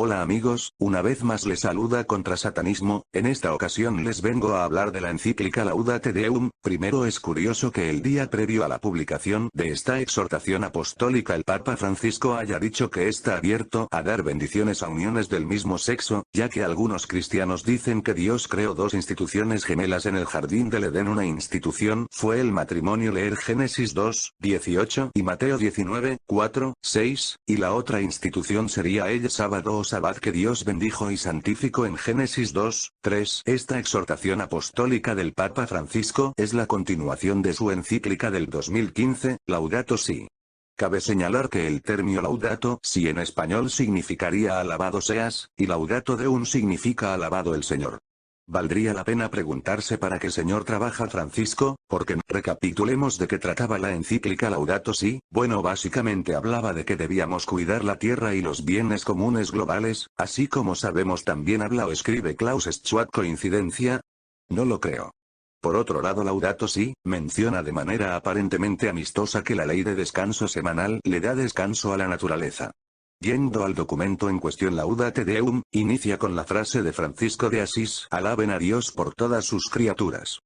Hola amigos, una vez más les saluda Contra Satanismo. En esta ocasión les vengo a hablar de la encíclica Laudate Deum. Primero es curioso que el día previo a la publicación de esta exhortación apostólica el Papa Francisco haya dicho que está abierto a dar bendiciones a uniones del mismo sexo, ya que algunos cristianos dicen que Dios creó dos instituciones gemelas en el jardín del Edén. Una institución fue el matrimonio, leer Génesis 2, 18 y Mateo 19, 4, 6, y la otra institución sería el sábado o sabbat que Dios bendijo y santificó en Génesis 2, 3. Esta exhortación apostólica del Papa Francisco es la continuación de su encíclica del 2015, Laudato Si. Cabe señalar que el término Laudato Si en español significaría alabado seas, y Laudato Deum significa alabado el Señor. Valdría la pena preguntarse para qué Señor trabaja Francisco, porque recapitulemos de qué trataba la encíclica Laudato Si. Bueno, básicamente hablaba de que debíamos cuidar la tierra y los bienes comunes globales, así como sabemos también habla o escribe Klaus Schwab. ¿Coincidencia? No lo creo. Por otro lado, Laudato Si menciona de manera aparentemente amistosa que la ley de descanso semanal le da descanso a la naturaleza. Yendo al documento en cuestión, Laudate Deum inicia con la frase de Francisco de Asís: alaben a Dios por todas sus criaturas.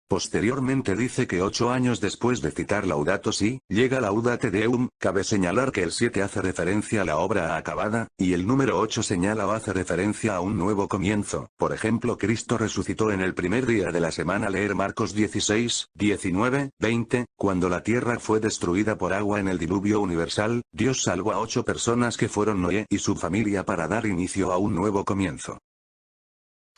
Posteriormente dice que 8 años después de citar Laudato Si, llega Laudate Deum. Cabe señalar que el 7 hace referencia a la obra acabada, y el número 8 señala o hace referencia a un nuevo comienzo. Por ejemplo, Cristo resucitó en el primer día de la semana, leer Marcos 16, 19, 20, cuando la tierra fue destruida por agua en el diluvio universal, Dios salvó a 8 personas que fueron Noé y su familia para dar inicio a un nuevo comienzo.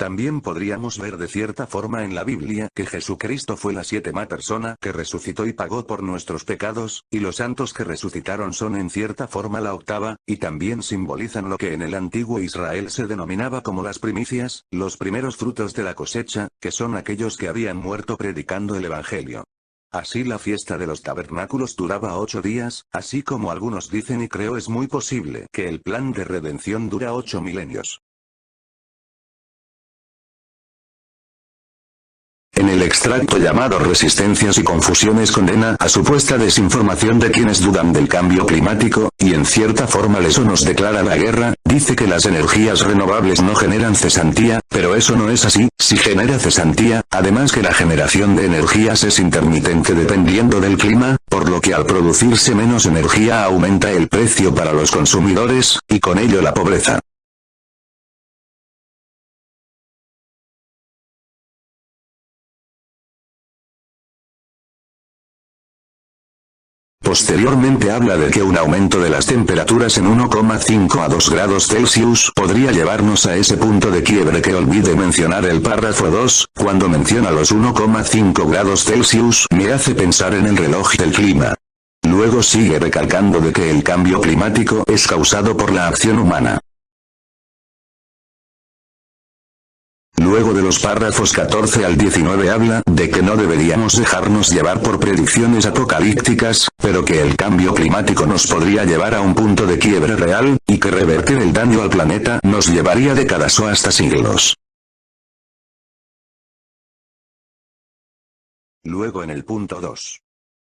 También podríamos ver de cierta forma en la Biblia que Jesucristo fue la 7ª persona que resucitó y pagó por nuestros pecados, y los santos que resucitaron son en cierta forma la 8ª, y también simbolizan lo que en el antiguo Israel se denominaba como las primicias, los primeros frutos de la cosecha, que son aquellos que habían muerto predicando el Evangelio. Así la fiesta de los tabernáculos duraba 8 días, así como algunos dicen, y creo es muy posible que el plan de redención dura 8 milenios. En el extracto llamado Resistencias y Confusiones condena a supuesta desinformación de quienes dudan del cambio climático, y en cierta forma eso nos declara la guerra. Dice que las energías renovables no generan cesantía, pero eso no es así, si genera cesantía, además que la generación de energías es intermitente dependiendo del clima, por lo que al producirse menos energía aumenta el precio para los consumidores, y con ello la pobreza. Posteriormente habla de que un aumento de las temperaturas en 1,5 a 2 grados Celsius podría llevarnos a ese punto de quiebre que olvide mencionar el párrafo 2, cuando menciona los 1,5 grados Celsius, me hace pensar en el reloj del clima. Luego sigue recalcando de que el cambio climático es causado por la acción humana. Luego de los párrafos 14 al 19 habla de que no deberíamos dejarnos llevar por predicciones apocalípticas, pero que el cambio climático nos podría llevar a un punto de quiebre real, y que revertir el daño al planeta nos llevaría décadas o hasta siglos. Luego en el punto 2.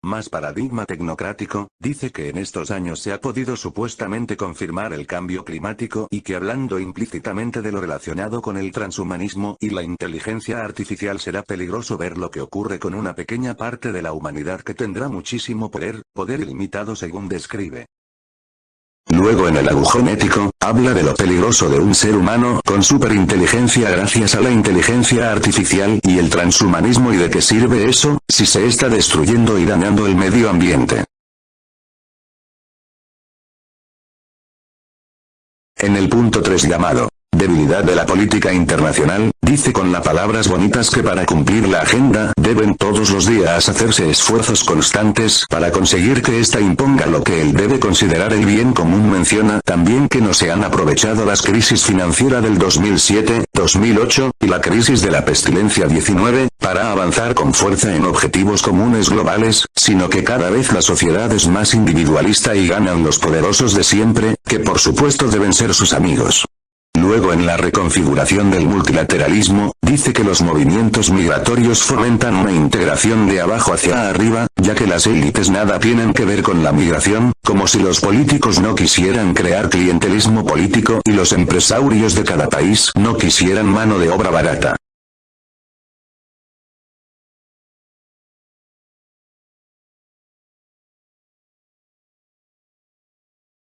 Más paradigma tecnocrático, dice que en estos años se ha podido supuestamente confirmar el cambio climático y que hablando implícitamente de lo relacionado con el transhumanismo y la inteligencia artificial será peligroso ver lo que ocurre con una pequeña parte de la humanidad que tendrá muchísimo poder ilimitado según describe. Luego en el agujón ético, habla de lo peligroso de un ser humano con superinteligencia gracias a la inteligencia artificial y el transhumanismo, y de qué sirve eso, si se está destruyendo y dañando el medio ambiente. En el punto 3 llamado debilidad de la política internacional, dice con las palabras bonitas que para cumplir la agenda deben todos los días hacerse esfuerzos constantes para conseguir que ésta imponga lo que él debe considerar el bien común. Menciona también que no se han aprovechado las crisis financiera del 2007, 2008, y la crisis de la pestilencia 19, para avanzar con fuerza en objetivos comunes globales, sino que cada vez la sociedad es más individualista y ganan los poderosos de siempre, que por supuesto deben ser sus amigos. Luego en la reconfiguración del multilateralismo, dice que los movimientos migratorios fomentan una integración de abajo hacia arriba, ya que las élites nada tienen que ver con la migración, como si los políticos no quisieran crear clientelismo político y los empresarios de cada país no quisieran mano de obra barata.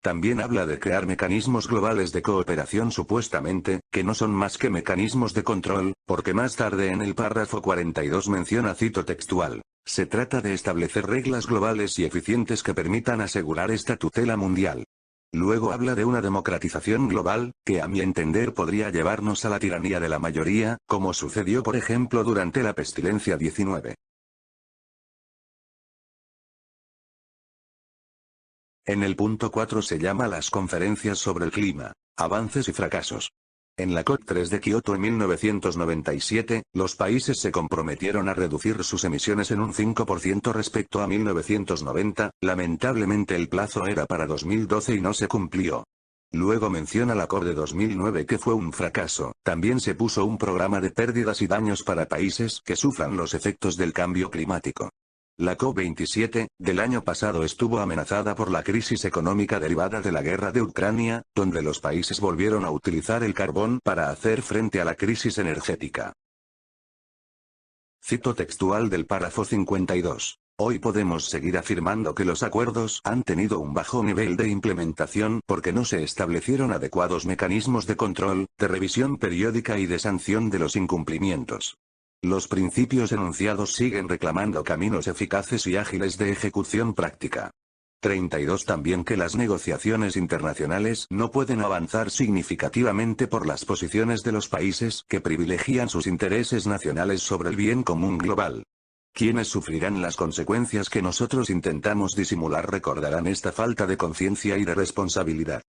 También habla de crear mecanismos globales de cooperación supuestamente, que no son más que mecanismos de control, porque más tarde en el párrafo 42 menciona, cito textual, se trata de establecer reglas globales y eficientes que permitan asegurar esta tutela mundial. Luego habla de una democratización global, que a mi entender podría llevarnos a la tiranía de la mayoría, como sucedió por ejemplo durante la pestilencia 19. En el punto 4 se llama las conferencias sobre el clima, avances y fracasos. En la COP3 de Kioto en 1997, los países se comprometieron a reducir sus emisiones en un 5% respecto a 1990, lamentablemente el plazo era para 2012 y no se cumplió. Luego menciona la COP de 2009 que fue un fracaso, también se puso un programa de pérdidas y daños para países que sufran los efectos del cambio climático. La COP27, del año pasado estuvo amenazada por la crisis económica derivada de la guerra de Ucrania, donde los países volvieron a utilizar el carbón para hacer frente a la crisis energética. Cito textual del párrafo 52. Hoy podemos seguir afirmando que los acuerdos han tenido un bajo nivel de implementación porque no se establecieron adecuados mecanismos de control, de revisión periódica y de sanción de los incumplimientos. Los principios enunciados siguen reclamando caminos eficaces y ágiles de ejecución práctica. 32 También que las negociaciones internacionales no pueden avanzar significativamente por las posiciones de los países que privilegian sus intereses nacionales sobre el bien común global. Quienes sufrirán las consecuencias que nosotros intentamos disimular recordarán esta falta de conciencia y de responsabilidad.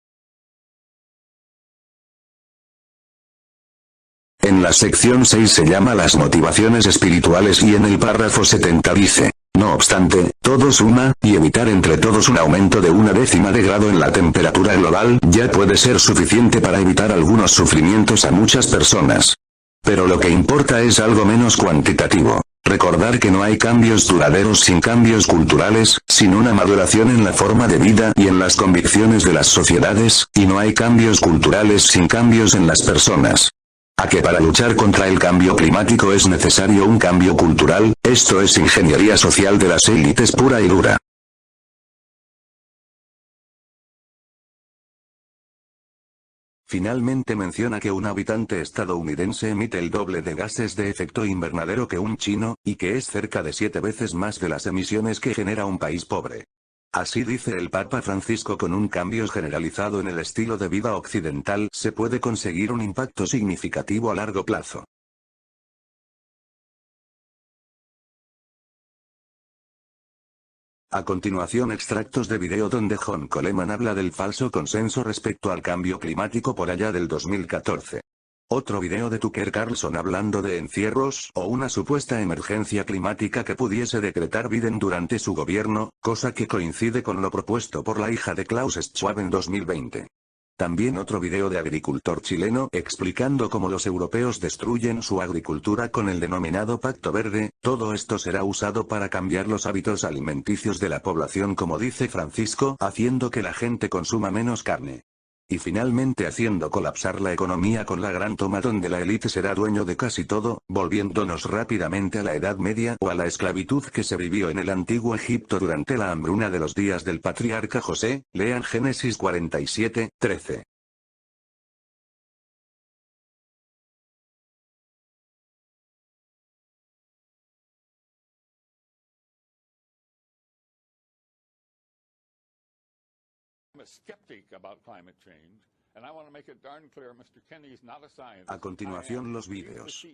En la sección 6 se llama las motivaciones espirituales y en el párrafo 70 dice, no obstante, todos y evitar entre todos un aumento de 1/10 de grado en la temperatura global ya puede ser suficiente para evitar algunos sufrimientos a muchas personas. Pero lo que importa es algo menos cuantitativo. Recordar que no hay cambios duraderos sin cambios culturales, sin una maduración en la forma de vida y en las convicciones de las sociedades, y no hay cambios culturales sin cambios en las personas. A que para luchar contra el cambio climático es necesario un cambio cultural, esto es ingeniería social de las élites pura y dura. Finalmente menciona que un habitante estadounidense emite el doble de gases de efecto invernadero que un chino, y que es cerca de 7 veces más de las emisiones que genera un país pobre. Así dice el Papa Francisco, con un cambio generalizado en el estilo de vida occidental se puede conseguir un impacto significativo a largo plazo. A continuación extractos de video donde John Coleman habla del falso consenso respecto al cambio climático por allá del 2014. Otro video de Tucker Carlson hablando de encierros o una supuesta emergencia climática que pudiese decretar Biden durante su gobierno, cosa que coincide con lo propuesto por la hija de Klaus Schwab en 2020. También otro video de agricultor chileno explicando cómo los europeos destruyen su agricultura con el denominado Pacto Verde. Todo esto será usado para cambiar los hábitos alimenticios de la población, como dice Francisco, haciendo que la gente consuma menos carne. Y finalmente haciendo colapsar la economía con la gran toma donde la élite será dueño de casi todo, volviéndonos rápidamente a la Edad Media o a la esclavitud que se vivió en el antiguo Egipto durante la hambruna de los días del patriarca José. Lean Génesis 47, 13. A continuación los vídeos.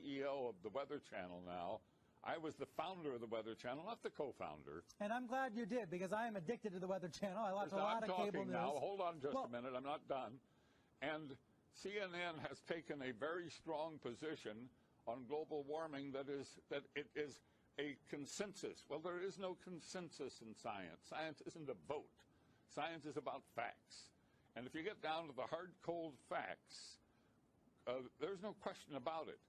I was the founder of the Weather Channel, not the co-founder. And I'm glad you did, because I am addicted to the Weather Channel. I watch a lot of cable news. Now. Hold on just a minute. I'm not done. And CNN has taken a very strong position on global warming that it is a consensus. Well, there is no consensus in science. Science isn't a vote. Science is about facts. And if you get down to the hard, cold facts, there's no question about it.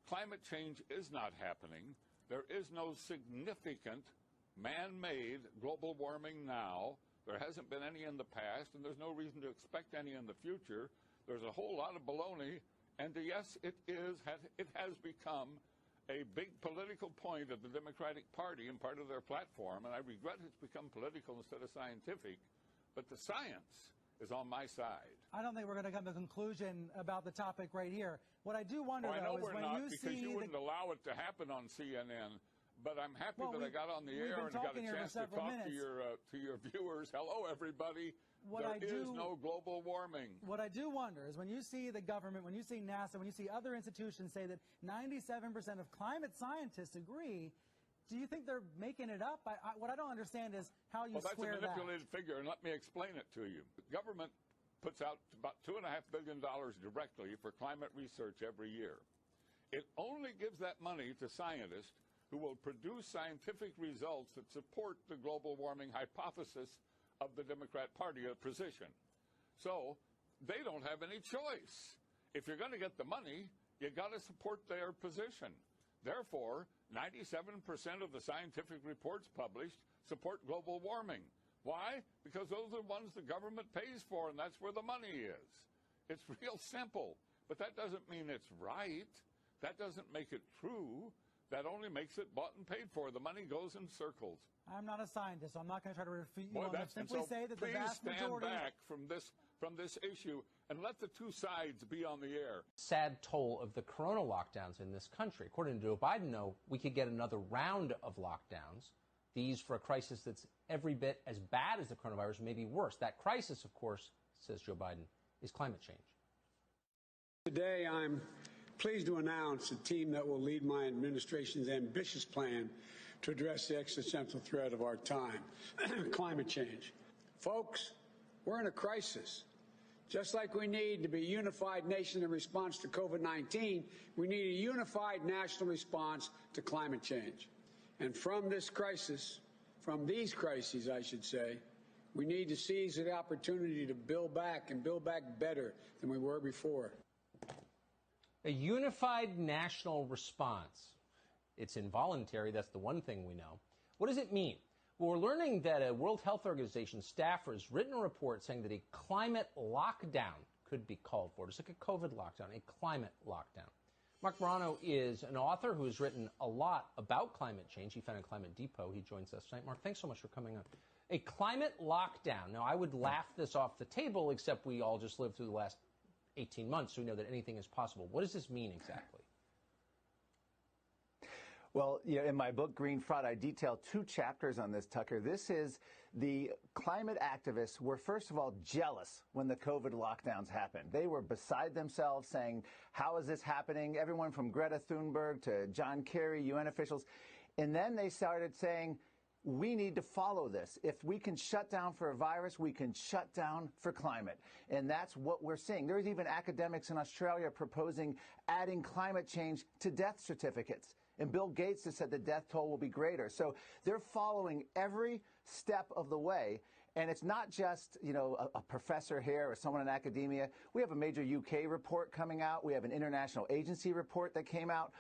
Climate change is not happening. There is no significant man-made global warming now. There hasn't been any in the past, and there's no reason to expect any in the future. There's a whole lot of baloney, and yes, it has become a big political point of the Democratic Party and part of their platform, and I regret it's become political instead of scientific, but the science is on my side. I don't think we're going to come to a conclusion about the topic right here. What I do wonder, I know though, is we're when not, you because see you wouldn't allow it to happen on CNN. But I'm happy that I got on the air and got a chance to talk to your viewers. Hello, everybody. There is no global warming. What I do wonder is when you see the government, when you see NASA, when you see other institutions say that 97% of climate scientists agree, do you think they're making it up? What I don't understand is how you square that. That's a manipulated figure, and let me explain it to you. The government puts out about $2.5 billion directly for climate research every year. It only gives that money to scientists who will produce scientific results that support the global warming hypothesis of the Democrat Party position. So they don't have any choice. If you're going to get the money, you got to support their position. Therefore, 97% of the scientific reports published support global warming. Why? Because those are the ones the government pays for, and that's where the money is. It's real simple, but that doesn't mean it's right. That doesn't make it true. That only makes it bought and paid for. The money goes in circles. I'm not a scientist, so I'm not going to try to refute you on this. Simply say that the vast majority... Please stand back from this issue and let the two sides be on the air. Sad toll of the corona lockdowns in this country. According to Joe Biden, though, we could get another round of lockdowns. These for a crisis that's every bit as bad as the coronavirus, maybe worse. That crisis, of course, says Joe Biden, is climate change. Today, I'm pleased to announce a team that will lead my administration's ambitious plan to address the existential threat of our time, climate change. Folks, we're in a crisis. Just like we need to be a unified nation in response to COVID-19, we need a unified national response to climate change. And from this crisis, from these crises, I should say, we need to seize the opportunity to build back and build back better than we were before. A unified national response. It's involuntary, that's the one thing we know. What does it mean? Well, we're learning that a World Health Organization staffer has written a report saying that a climate lockdown could be called for. Just like a COVID lockdown, a climate lockdown. Mark Morano is an author who has written a lot about climate change. He founded Climate Depot. He joins us tonight. Mark, thanks so much for coming on. A climate lockdown. Now, I would laugh this off the table, except we all just lived through the last 18 months, so we know that anything is possible. What does this mean exactly? Well, in my book, Green Fraud, I detail 2 chapters on this, Tucker. This is the climate activists were, first of all, jealous when the COVID lockdowns happened. They were beside themselves saying, how is this happening? Everyone from Greta Thunberg to John Kerry, UN officials. And then they started saying, we need to follow this. If we can shut down for a virus, we can shut down for climate. And that's what we're seeing. There's even academics in Australia proposing adding climate change to death certificates. And Bill Gates has said the death toll will be greater. So they're following every step of the way. And it's not just, a professor here or someone in academia. We have a major UK report coming out. We have an international agency report that came out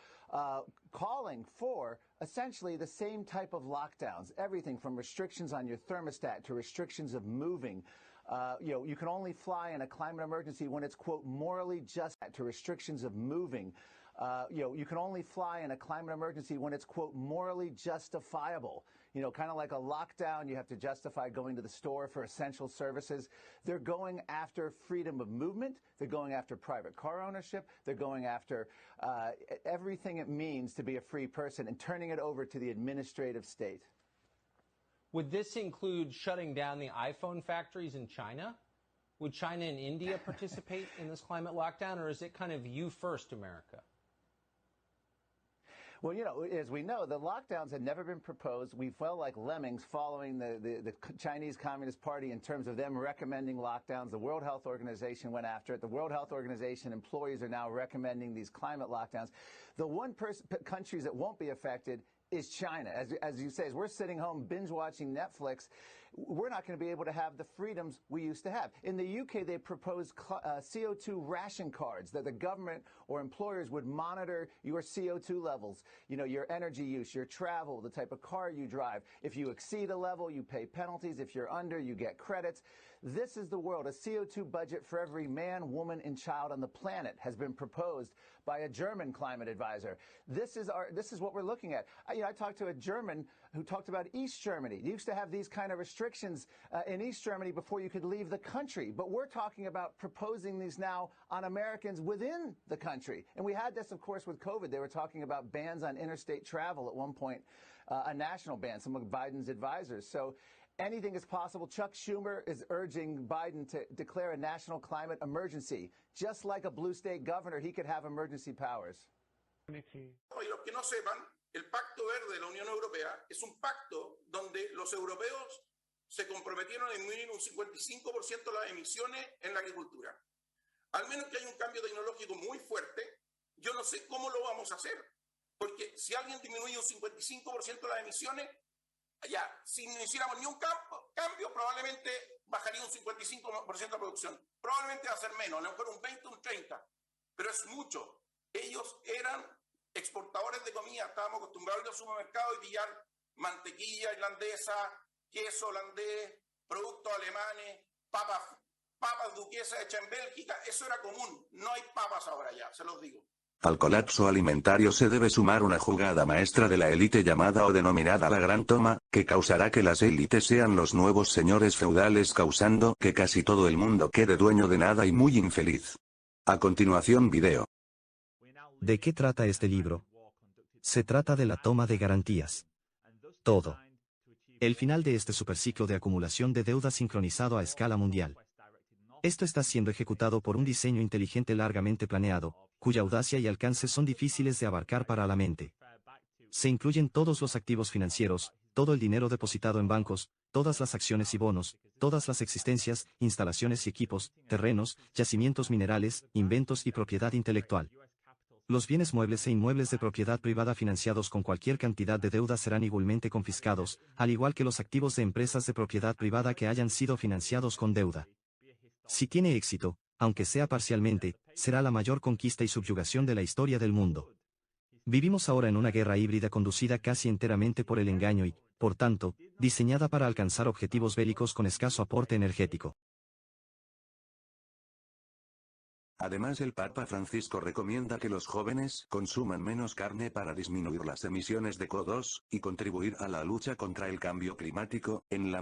calling for essentially the same type of lockdowns, everything from restrictions on your thermostat to restrictions of moving. You can only fly in a climate emergency when it's, quote, morally just, to restrictions of moving. You can only fly in a climate emergency when it's, quote, morally justifiable. Kind of like a lockdown, you have to justify going to the store for essential services. They're going after freedom of movement. They're going after private car ownership. They're going after everything it means to be a free person and turning it over to the administrative state. Would this include shutting down the iPhone factories in China? Would China and India participate in this climate lockdown, or is it kind of you first, America? Well, as we know, the lockdowns had never been proposed. We felt like lemmings following the Chinese Communist Party in terms of them recommending lockdowns. The World Health Organization went after it. The World Health Organization employees are now recommending these climate lockdowns. The countries that won't be affected, is China. As you say, as we're sitting home binge watching Netflix, we're not going to be able to have the freedoms we used to have. In the UK, they proposed CO2 ration cards that the government or employers would monitor your CO2 levels, you know, your energy use, your travel, the type of car you drive. If you exceed a level, you pay penalties. If you're under, you get credits. This is the world. A CO2 budget for every man, woman, and child on the planet has been proposed by a German climate advisor. This is what we're looking at. I talked to a German who talked about East Germany. You used to have these kind of restrictions in East Germany before you could leave the country. But we're talking about proposing these now on Americans within the country. And we had this, of course, with COVID. They were talking about bans on interstate travel at one point, a national ban, some of Biden's advisors. So anything is possible. Chuck Schumer is urging Biden to declare a national climate emergency. Just like a blue state governor, he could have emergency powers. Y los que no sepan, el Pacto Verde de la Unión Europea es un pacto donde los europeos se comprometieron a disminuir un 55% las emisiones en la agricultura. Al menos que haya un cambio tecnológico muy fuerte, yo no sé cómo lo vamos a hacer. Porque si alguien disminuye un 55% las emisiones, ya, si no hiciéramos ni un cambio, probablemente bajaría un 55% la producción. Probablemente va a ser menos, a lo mejor un 20, un 30, pero es mucho. Ellos eran exportadores de comida, estábamos acostumbrados al supermercado y pillar mantequilla irlandesa, queso holandés, productos alemanes, papas duquesas hechas en Bélgica, eso era común. No hay papas ahora ya, se los digo. Al colapso alimentario se debe sumar una jugada maestra de la élite llamada o denominada la Gran Toma, que causará que las élites sean los nuevos señores feudales, causando que casi todo el mundo quede dueño de nada y muy infeliz. A continuación video. ¿De qué trata este libro? Se trata de la toma de garantías. Todo. El final de este superciclo de acumulación de deuda sincronizado a escala mundial. Esto está siendo ejecutado por un diseño inteligente largamente planeado, cuya audacia y alcance son difíciles de abarcar para la mente. Se incluyen todos los activos financieros, todo el dinero depositado en bancos, todas las acciones y bonos, todas las existencias, instalaciones y equipos, terrenos, yacimientos minerales, inventos y propiedad intelectual. Los bienes muebles e inmuebles de propiedad privada financiados con cualquier cantidad de deuda serán igualmente confiscados, al igual que los activos de empresas de propiedad privada que hayan sido financiados con deuda. Si tiene éxito, aunque sea parcialmente, será la mayor conquista y subyugación de la historia del mundo. Vivimos ahora en una guerra híbrida conducida casi enteramente por el engaño y, por tanto, diseñada para alcanzar objetivos bélicos con escaso aporte energético. Además, el Papa Francisco recomienda que los jóvenes consuman menos carne para disminuir las emisiones de CO2 y contribuir a la lucha contra el cambio climático. En la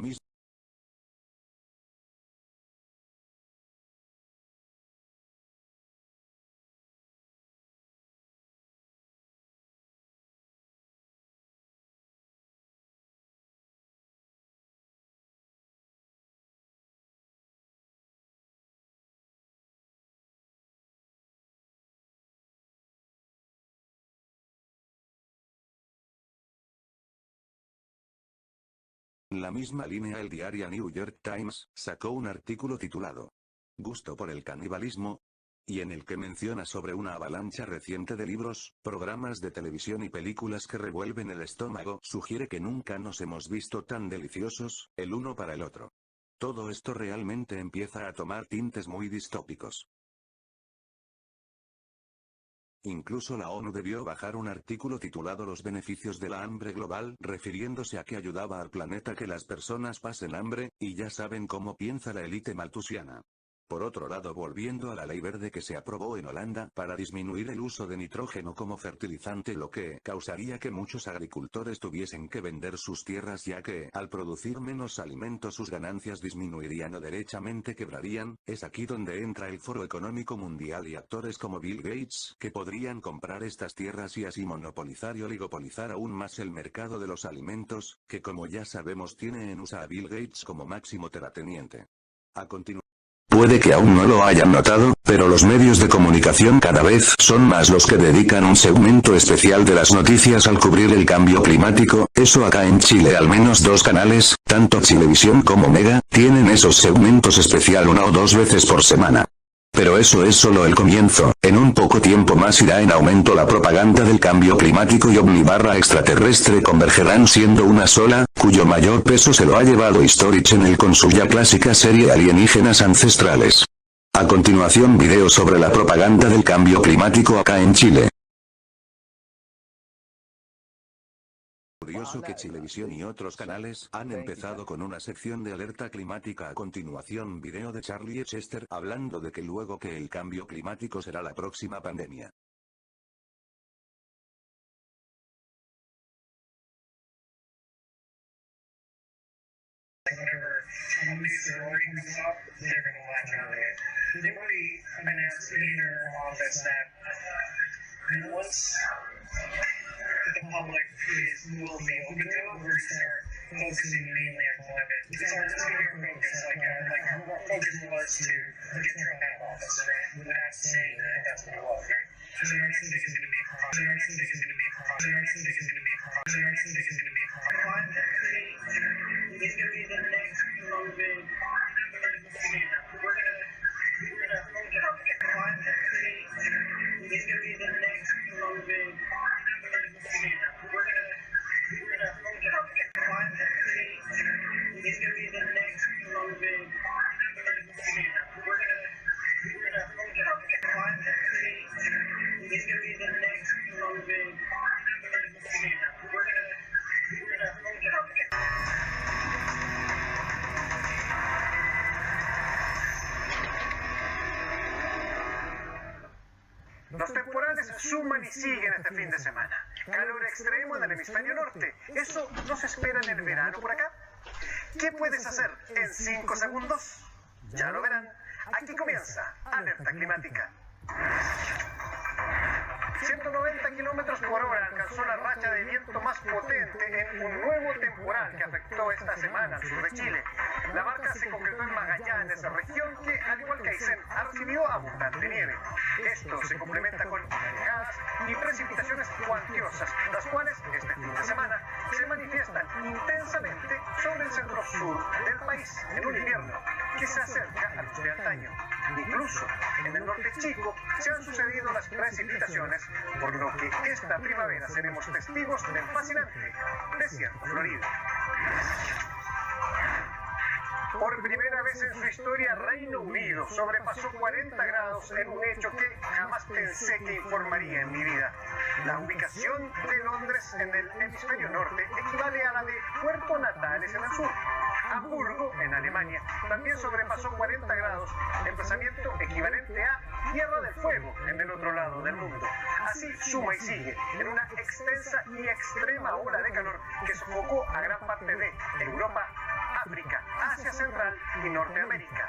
misma línea, el diario New York Times sacó un artículo titulado "Gusto por el canibalismo", y en el que menciona sobre una avalancha reciente de libros, programas de televisión y películas que revuelven el estómago. Sugiere que nunca nos hemos visto tan deliciosos, el uno para el otro. Todo esto realmente empieza a tomar tintes muy distópicos. Incluso la ONU debió bajar un artículo titulado "Los beneficios de la hambre global", refiriéndose a que ayudaba al planeta que las personas pasen hambre, y ya saben cómo piensa la élite maltusiana. Por otro lado, volviendo a la ley verde que se aprobó en Holanda para disminuir el uso de nitrógeno como fertilizante, lo que causaría que muchos agricultores tuviesen que vender sus tierras, ya que, al producir menos alimentos, sus ganancias disminuirían o derechamente quebrarían. Es aquí donde entra el Foro Económico Mundial y actores como Bill Gates, que podrían comprar estas tierras y así monopolizar y oligopolizar aún más el mercado de los alimentos, que como ya sabemos tiene en USA a Bill Gates como máximo terrateniente. A continuación, puede que aún no lo hayan notado, pero los medios de comunicación cada vez son más los que dedican un segmento especial de las noticias al cubrir el cambio climático. Eso acá en Chile al menos 2 canales, tanto Chilevisión como Mega, tienen esos segmentos especial 1 o 2 veces por semana. Pero eso es solo el comienzo, en un poco tiempo más irá en aumento la propaganda del cambio climático y ovni/extraterrestre convergerán siendo una sola, cuyo mayor peso se lo ha llevado History Channel con su ya clásica serie Alienígenas Ancestrales. A continuación video sobre la propaganda del cambio climático acá en Chile. Curioso que Chilevisión y otros canales han empezado con una sección de alerta climática. A continuación video de Charlie Chester hablando de que luego que el cambio climático será la próxima pandemia. The public will be open to it. We're going to start focusing mainly on climate. It's our focus, like our focus was to get Trump out of office, right? Without saying that that's what it was, right? So the direction is going to be climate is going to be the next COVID. We're going to focus on climate is going to be the next COVID. We're gonna focus on climate is gonna be the next COVID. We're gonna focus on climate is gonna be the next COVID. We're gonna focus on. Los temporales suman y siguen este fin de semana. Calor extremo en el hemisferio norte. ¿Eso no se espera en el verano por acá? ¿Qué puedes hacer en 5 segundos? Ya lo verán. Aquí comienza Alerta Climática. 190 kilómetros por hora alcanzó la racha de viento más potente en un nuevo temporal que afectó esta semana al sur de Chile. La marca se concretó en Magallanes, región que, al igual que Aysén, ha recibido abundante nieve. Esto se complementa con heladas y precipitaciones cuantiosas, las cuales este fin de semana se manifiestan intensamente sobre el centro-sur del país en un invierno que se acerca a los de antaño. Incluso en el norte chico se han sucedido las precipitaciones, por lo que esta primavera seremos testigos del fascinante desierto florido. Por primera vez en su historia, Reino Unido sobrepasó 40 grados en un hecho que jamás pensé que informaría en mi vida. La ubicación de Londres en el hemisferio norte equivale a la de Puerto Natales en el sur. Hamburgo, en Alemania, también sobrepasó 40 grados, emplazamiento equivalente a Tierra del Fuego en el otro lado del mundo. Así suma y sigue, en una extensa y extrema ola de calor que sofocó a gran parte de Europa, África, Asia Central y Norteamérica.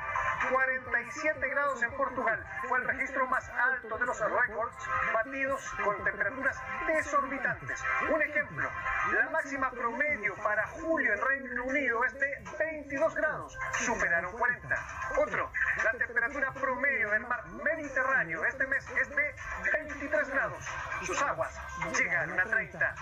47 grados en Portugal fue el registro más alto de los récords batidos con temperaturas desorbitantes. Un ejemplo, la máxima promedio para julio en Reino Unido es de 22 grados, superaron 40. Otro, la temperatura promedio del mar Mediterráneo este mes es de 23 grados. Sus aguas llegaron a 30.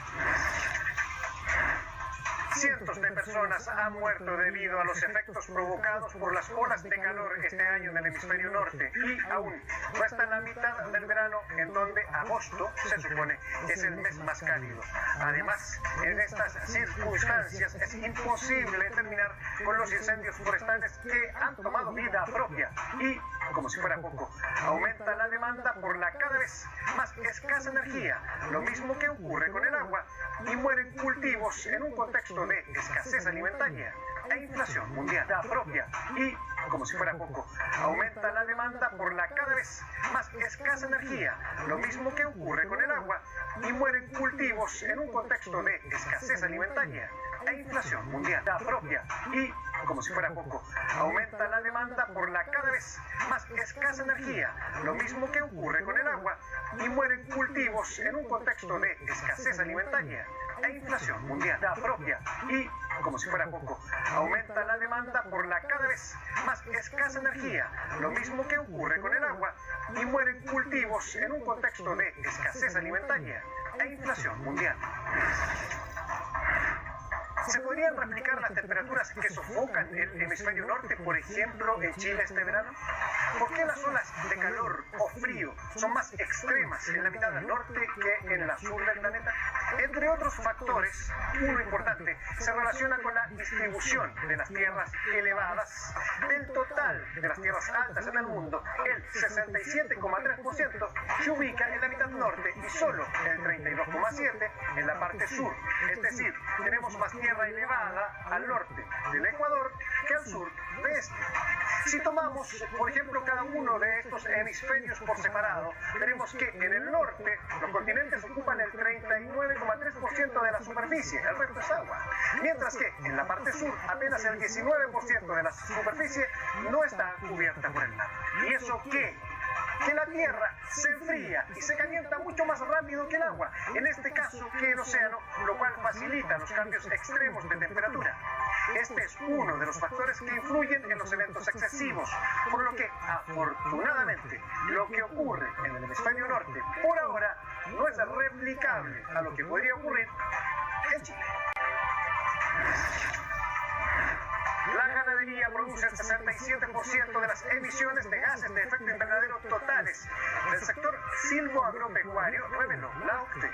Cientos de personas han muerto debido a los efectos provocados por las olas de calor este año en el hemisferio norte y aún no está en la mitad del verano, en donde agosto se supone es el mes más cálido. Además, en estas circunstancias es imposible terminar con los incendios forestales que han tomado vida propia y, como si fuera poco, aumenta la demanda por la cada vez más escasa energía, lo mismo que ocurre con el agua, y mueren cultivos en un contexto de escasez alimentaria e inflación mundial propia y, como si fuera poco, aumenta la demanda por la cada vez más escasa energía, lo mismo que ocurre con el agua, y mueren cultivos en un contexto de escasez alimentaria e inflación mundial propia y, como si fuera poco, aumenta la demanda por la cada vez más escasa energía, lo mismo que ocurre con el agua, y mueren cultivos en un contexto de escasez alimentaria e inflación mundial propia y, como si fuera poco, aumenta la demanda por la cada vez más escasa energía, lo mismo que ocurre con el agua, y mueren cultivos en un contexto de escasez alimentaria e inflación mundial. ¿Se podrían replicar las temperaturas que sofocan el hemisferio norte, por ejemplo, en Chile este verano? ¿Por qué las olas de calor o frío son más extremas en la mitad del norte que en la sur del planeta? Entre otros factores, uno importante se relaciona con la distribución de las tierras elevadas. Del total de las tierras altas en el mundo, el 67,3% se ubica en la mitad norte y solo el 32,7% en la parte sur. Es decir, tenemos más tierra elevada al norte del Ecuador que al sur de este. Si tomamos, por ejemplo, cada uno de estos hemisferios por separado, veremos que en el norte los continentes ocupan el 39,3% de la superficie, el resto es agua, mientras que en la parte sur apenas el 19% de la superficie no está cubierta por el mar. ¿Y eso qué? Que la Tierra se enfría y se calienta mucho más rápido que el agua, en este caso que el océano, lo cual facilita los cambios extremos de temperatura. Este es uno de los factores que influyen en los eventos excesivos, por lo que, afortunadamente, lo que ocurre en el hemisferio norte, por ahora, no es replicable a lo que podría ocurrir en Chile. La ganadería produce el 67% de las emisiones de gases de efecto invernadero totales. El sector silvoagropecuario, reveló la OCDE.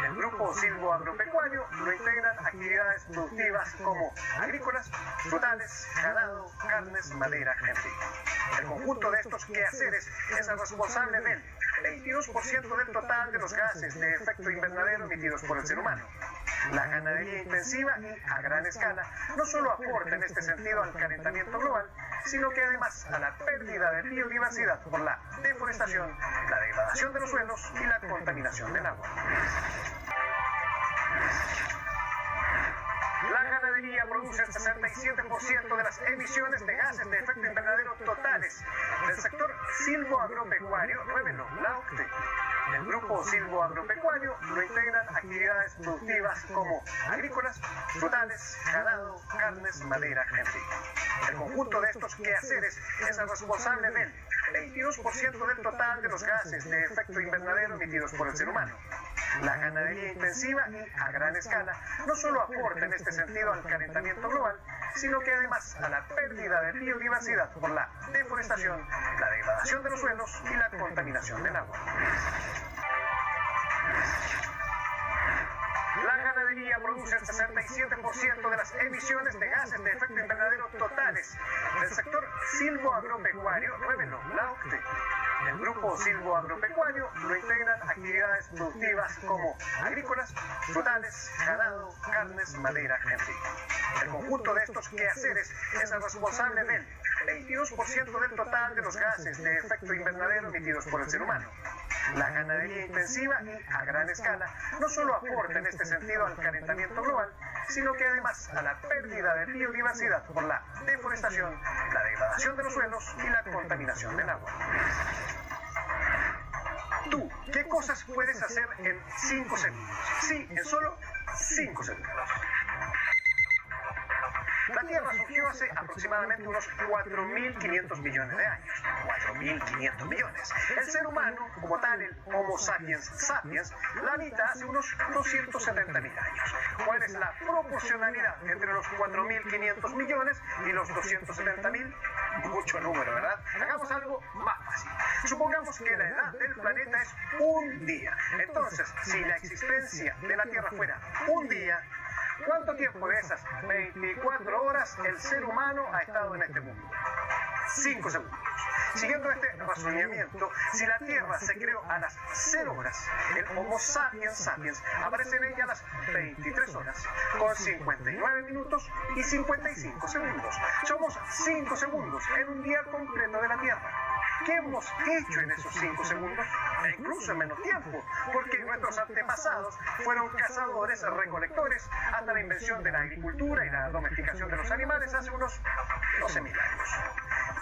El grupo silvoagropecuario lo integran actividades productivas como agrícolas, frutales, ganado, carnes, madera, en fin. El conjunto de estos quehaceres es el responsable del 22% del total de los gases de efecto invernadero emitidos por el ser humano. La ganadería intensiva y a gran escala no solo aporta en este sentido al calentamiento global, sino que además a la pérdida de biodiversidad por la deforestación, la degradación de los suelos y la contaminación del agua. La ganadería produce el 67% de las emisiones de gases de efecto invernadero totales. El sector silvoagropecuario, reveló la OCDE. El grupo silvoagropecuario lo integran actividades productivas como agrícolas, frutales, ganado, carnes, madera, en fin. El conjunto de estos quehaceres es el responsable del 22% del total de los gases de efecto invernadero emitidos por el ser humano. La ganadería intensiva y a gran escala no solo aporta en este sentido al calentamiento global, sino que además a la pérdida de biodiversidad por la deforestación, la degradación de los suelos y la contaminación del agua. La ganadería produce el 67% de las emisiones de gases de efecto invernadero totales. El sector silvoagropecuario, reveló la OCDE. El grupo silvoagropecuario lo integran actividades productivas como agrícolas, frutales, ganado, carnes, madera, en fin. El conjunto de estos quehaceres es el responsable del 22% del total de los gases de efecto invernadero emitidos por el ser humano. La ganadería intensiva y a gran escala no solo aporta en este sentido al calentamiento global, sino que además a la pérdida de biodiversidad por la deforestación, la degradación de los suelos y la contaminación del agua. Tú, ¿qué cosas puedes hacer en 5 segundos? Sí, en solo 5 segundos. La Tierra surgió hace aproximadamente unos 4.500 millones de años. 4.500 millones. El ser humano, como tal, el Homo sapiens sapiens, la habita hace unos 270.000 años. ¿Cuál es la proporcionalidad entre los 4.500 millones y los 270.000? Mucho número, ¿verdad? Hagamos algo más fácil. Supongamos que la edad del planeta es un día. Entonces, si la existencia de la Tierra fuera un día, ¿cuánto tiempo de esas 24 horas el ser humano ha estado en este mundo? 5 segundos. Siguiendo este razonamiento, si la Tierra se creó a las 0 horas, el Homo sapiens sapiens aparece en ella a las 23 horas, con 59 minutos y 55 segundos. Somos 5 segundos en un día completo de la Tierra. ¿Qué hemos hecho en esos 5 segundos? E incluso en menos tiempo, porque nuestros antepasados fueron cazadores, recolectores, hasta la invención de la agricultura y la domesticación de los animales hace unos 12.000 años.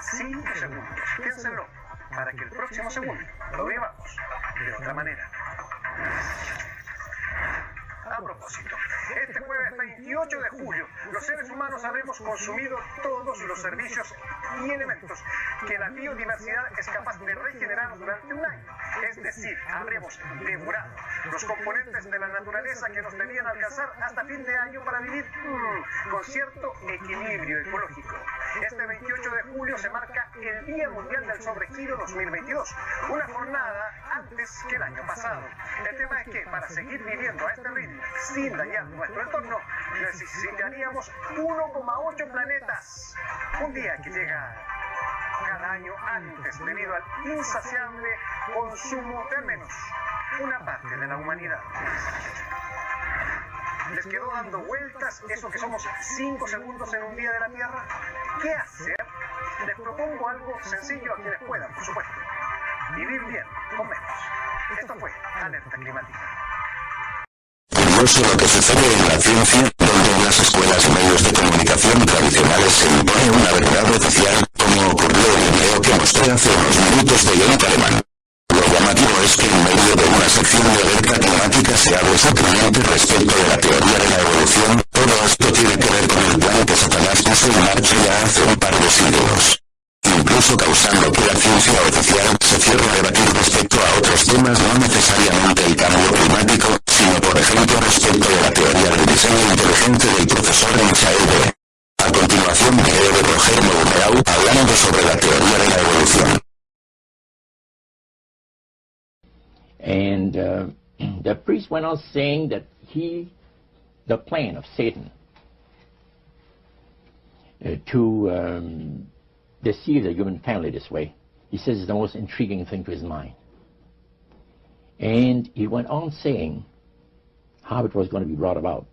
5 segundos, piénsenlo, para que el próximo segundo lo vivamos de otra manera. A propósito, este jueves 28 de julio, los seres humanos habremos consumido todos los servicios y elementos que la biodiversidad es capaz de regenerar durante un año. Es decir, habremos devorado los componentes de la naturaleza que nos debían alcanzar hasta fin de año para vivir con cierto equilibrio ecológico. Este 28 de julio se marca el Día Mundial del Sobregiro 2022, una jornada antes que el año pasado. El tema es que para seguir viviendo a este ritmo, sin dañar nuestro entorno, necesitaríamos 1,8 planetas. Un día que llega cada año antes debido al insaciable consumo de al menos una parte de la humanidad. ¿Les quedó dando vueltas eso que somos 5 segundos en un día de la Tierra? ¿Qué hacer? Les propongo algo sencillo a quienes puedan, por supuesto. Vivir bien, con menos. Esto fue Alerta Climática. Curioso lo que sucede en la ciencia, donde en las escuelas y medios de comunicación tradicionales se impone una verdad oficial, como ocurrió en el video que mostré hace unos minutos de Jonathan Alemán. Lo llamativo es que en medio de una sección de alerta climática se habla exactamente respecto de la teoría de la evolución. Todo esto tiene que ver con el plan que Satanás puso en marcha ya hace un par de siglos, incluso causando que la ciencia oficial se cierre a debatir respecto a otros temas, no necesariamente el cambio climático, sino por ejemplo respecto de la teoría del diseño inteligente del profesor Michael B. A continuación video de Roger Moureau hablando sobre la teoría de la evolución. And the priest went on saying that the plan of Satan to deceive the human family this way, he says is the most intriguing thing to his mind. And he went on saying how it was going to be brought about.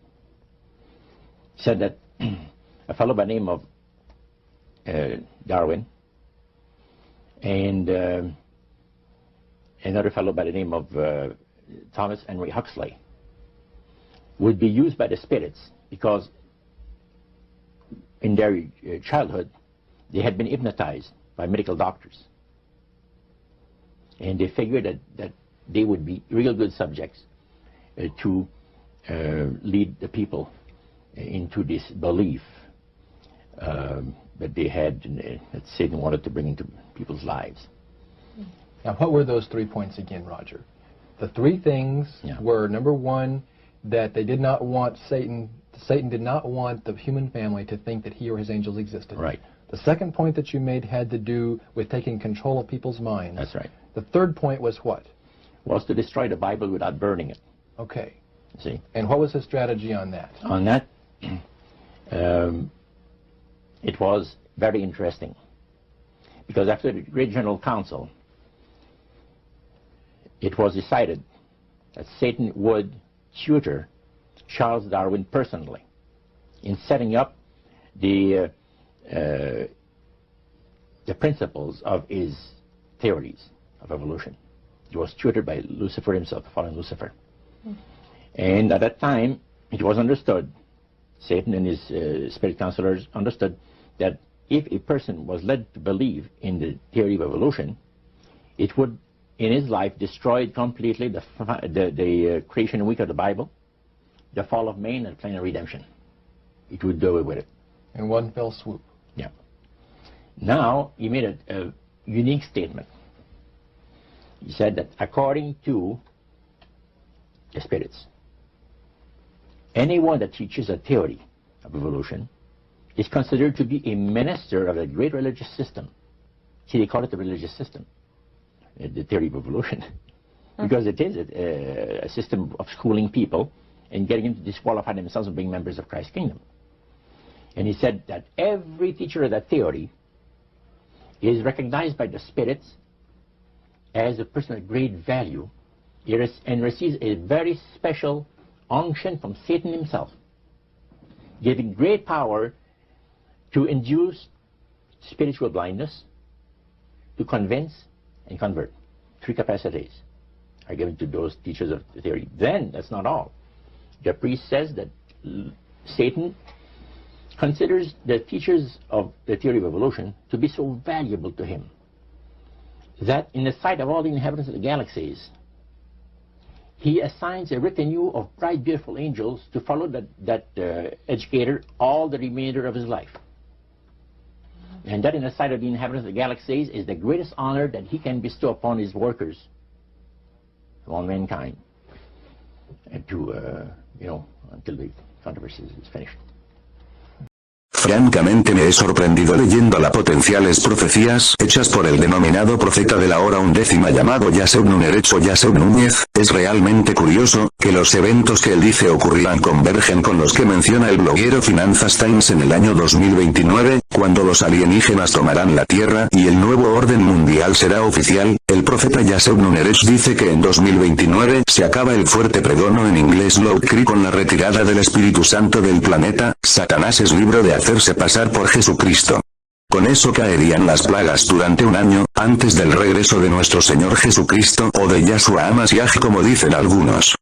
He said that a fellow by the name of Darwin and another fellow by the name of Thomas Henry Huxley would be used by the spirits because in their childhood they had been hypnotized by medical doctors, and they figured that they would be real good subjects to lead the people into this belief that they had, that Satan wanted to bring into people's lives. Now, what were those 3 points again, Roger? The 3 things were, number 1, that they did not want Satan did not want the human family to think that he or his angels existed. Right. The second point that you made had to do with taking control of people's minds. That's right. The third point was what? Was to destroy the Bible without burning it. Okay. See? And what was his strategy on that? On that, it was very interesting. Because after the Great General Council, it was decided that Satan would tutor Charles Darwin personally in setting up the principles of his theories of evolution. He was tutored by Lucifer himself, fallen Lucifer. And at that time, it was understood, Satan and his spirit counselors understood, that if a person was led to believe in the theory of evolution, it would, in his life, destroy completely the creation week of the Bible, the fall of man, and the plan of redemption. It would do away with it. In one fell swoop. Yeah. Now, he made a unique statement. He said that according to the spirits, anyone that teaches a theory of evolution is considered to be a minister of a great religious system. See, they call it the religious system, the theory of evolution, because it is a system of schooling people and getting them to disqualify themselves and being members of Christ's kingdom. And he said that every teacher of that theory is recognized by the spirits as a person of great value and receives a very special unction from Satan himself, giving great power to induce spiritual blindness, to convince and convert. 3 capacities are given to those teachers of the theory. Then, that's not all. The priest says that Satan considers the teachers of the theory of evolution to be so valuable to him that in the sight of all the inhabitants of the galaxies, he assigns a retinue of bright, beautiful angels to follow that educator all the remainder of his life. And that in the sight of the inhabitants of the galaxies is the greatest honor that he can bestow upon his workers, upon mankind, and to, until the controversy is finished. Francamente me he sorprendido leyendo las potenciales profecías hechas por el denominado profeta de la hora undécima llamado Yasser Nunez o Yasser Núñez. Es realmente curioso que los eventos que él dice ocurrirán convergen con los que menciona el bloguero Finanzas Times en el año 2029, cuando los alienígenas tomarán la Tierra y el nuevo orden mundial será oficial. El profeta Yasser Nunez dice que en 2029 se acaba el fuerte pregono en inglés Low Creek con la retirada del Espíritu Santo del planeta. Satanás es libre de hacerse pasar por Jesucristo. Con eso caerían las plagas durante un año, antes del regreso de nuestro Señor Jesucristo o de Yahshua HaMashiach como dicen algunos.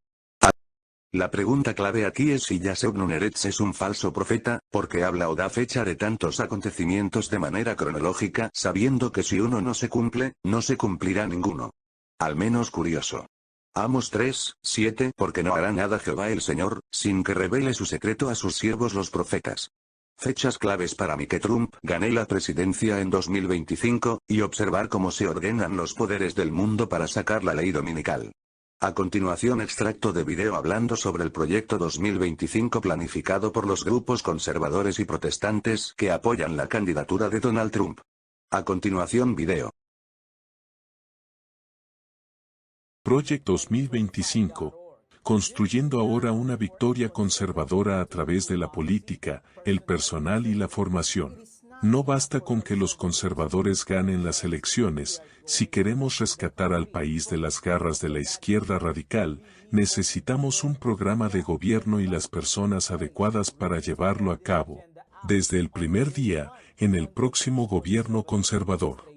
La pregunta clave aquí es si Yasser Nunez es un falso profeta, porque habla o da fecha de tantos acontecimientos de manera cronológica, sabiendo que si uno no se cumple, no se cumplirá ninguno. Al menos curioso. Amos 3:7 porque no hará nada Jehová el Señor, sin que revele su secreto a sus siervos los profetas. Fechas claves para mí que Trump gane la presidencia en 2025, y observar cómo se ordenan los poderes del mundo para sacar la ley dominical. A continuación extracto de video hablando sobre el proyecto 2025 planificado por los grupos conservadores y protestantes que apoyan la candidatura de Donald Trump. A continuación video. Project 2025. Construyendo ahora una victoria conservadora a través de la política, el personal y la formación. No basta con que los conservadores ganen las elecciones, si queremos rescatar al país de las garras de la izquierda radical, necesitamos un programa de gobierno y las personas adecuadas para llevarlo a cabo. Desde el primer día, en el próximo gobierno conservador.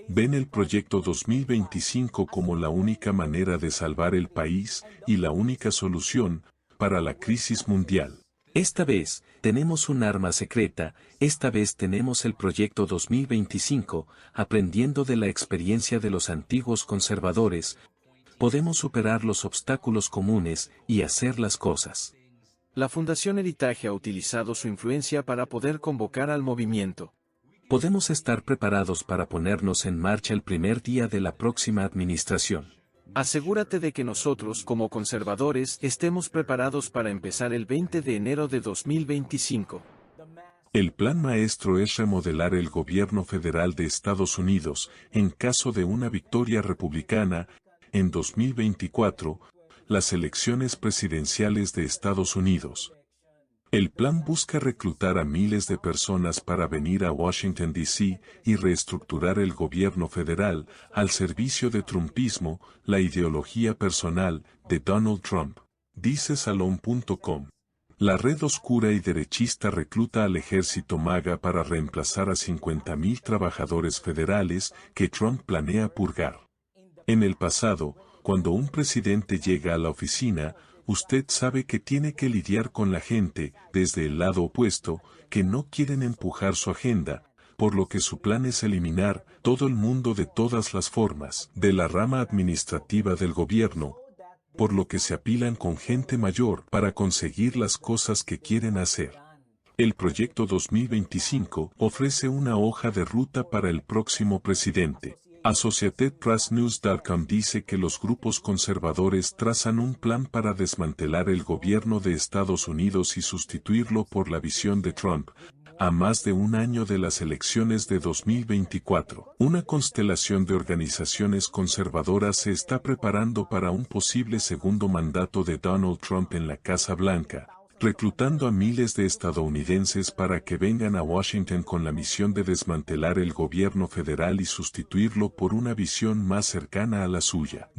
Ven el proyecto 2025 como la única manera de salvar el país y la única solución para la crisis mundial. Esta vez, tenemos un arma secreta, esta vez tenemos el proyecto 2025, aprendiendo de la experiencia de los antiguos conservadores, podemos superar los obstáculos comunes y hacer las cosas. La Fundación Heritage ha utilizado su influencia para poder convocar al movimiento. Podemos estar preparados para ponernos en marcha el primer día de la próxima administración. Asegúrate de que nosotros, como conservadores, estemos preparados para empezar el 20 de enero de 2025. El plan maestro es remodelar el gobierno federal de Estados Unidos, en caso de una victoria republicana, en 2024, las elecciones presidenciales de Estados Unidos. El plan busca reclutar a miles de personas para venir a Washington, D.C. y reestructurar el gobierno federal al servicio de trumpismo, la ideología personal de Donald Trump. Dice Salon.com. La red oscura y derechista recluta al ejército MAGA para reemplazar a 50,000 trabajadores federales que Trump planea purgar. En el pasado, cuando un presidente llega a la oficina, usted sabe que tiene que lidiar con la gente, desde el lado opuesto, que no quieren empujar su agenda, por lo que su plan es eliminar todo el mundo de todas las formas, de la rama administrativa del gobierno, por lo que se apilan con gente mayor para conseguir las cosas que quieren hacer. El proyecto 2025 ofrece una hoja de ruta para el próximo presidente. AssociatedPressNews.com dice que los grupos conservadores trazan un plan para desmantelar el gobierno de Estados Unidos y sustituirlo por la visión de Trump, a más de un año de las elecciones de 2024. Una constelación de organizaciones conservadoras se está preparando para un posible segundo mandato de Donald Trump en la Casa Blanca, reclutando a miles de estadounidenses para que vengan a Washington con la misión de desmantelar el gobierno federal y sustituirlo por una visión más cercana a la suya.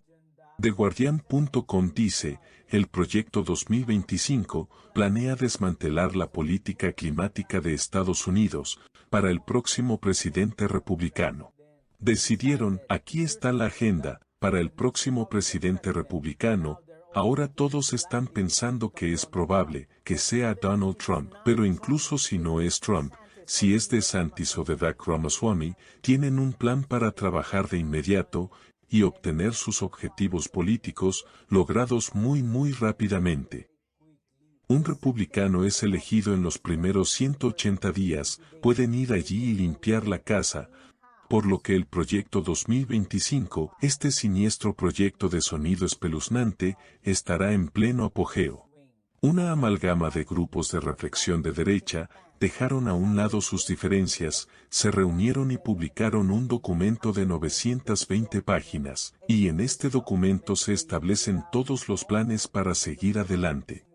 TheGuardian.com dice, el proyecto 2025 planea desmantelar la política climática de Estados Unidos para el próximo presidente republicano. Decidieron, aquí está la agenda, para el próximo presidente republicano. Ahora todos están pensando que es probable que sea Donald Trump, pero incluso si no es Trump, si es DeSantis o Vivek Ramaswamy, tienen un plan para trabajar de inmediato y obtener sus objetivos políticos logrados muy rápidamente. Un republicano es elegido en los primeros 180 días, pueden ir allí y limpiar la casa, por lo que el proyecto 2025, este siniestro proyecto de sonido espeluznante, estará en pleno apogeo. Una amalgama de grupos de reflexión de derecha, dejaron a un lado sus diferencias, se reunieron y publicaron un documento de 920 páginas, y en este documento se establecen todos los planes para seguir adelante.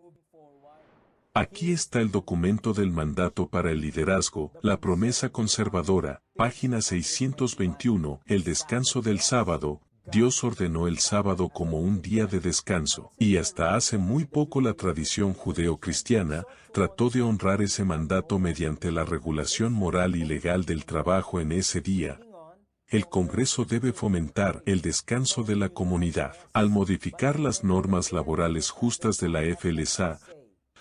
Aquí está el documento del mandato para el liderazgo, la promesa conservadora, página 621, el descanso del sábado. Dios ordenó el sábado como un día de descanso, y hasta hace muy poco la tradición judeo-cristiana trató de honrar ese mandato mediante la regulación moral y legal del trabajo en ese día. El Congreso debe fomentar el descanso de la comunidad, al modificar las normas laborales justas de la FLSA,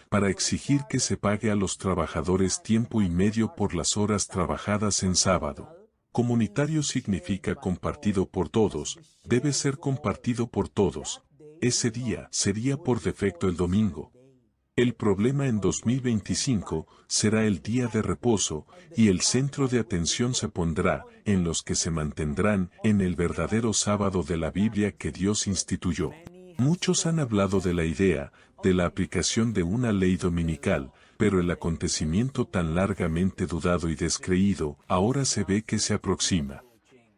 para exigir que se pague a los trabajadores tiempo y medio por las horas trabajadas en sábado. Comunitario significa compartido por todos, debe ser compartido por todos. Ese día sería por defecto el domingo. El problema en 2025 será el día de reposo, y el centro de atención se pondrá en los que se mantendrán en el verdadero sábado de la Biblia que Dios instituyó. Muchos han hablado de la idea de la aplicación de una ley dominical, pero el acontecimiento tan largamente dudado y descreído, ahora se ve que se aproxima.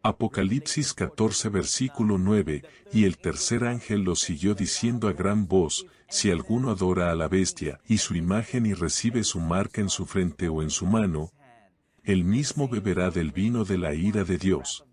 Apocalipsis 14 versículo 9, y el tercer ángel lo siguió diciendo a gran voz, si alguno adora a la bestia y su imagen y recibe su marca en su frente o en su mano, él mismo beberá del vino de la ira de Dios.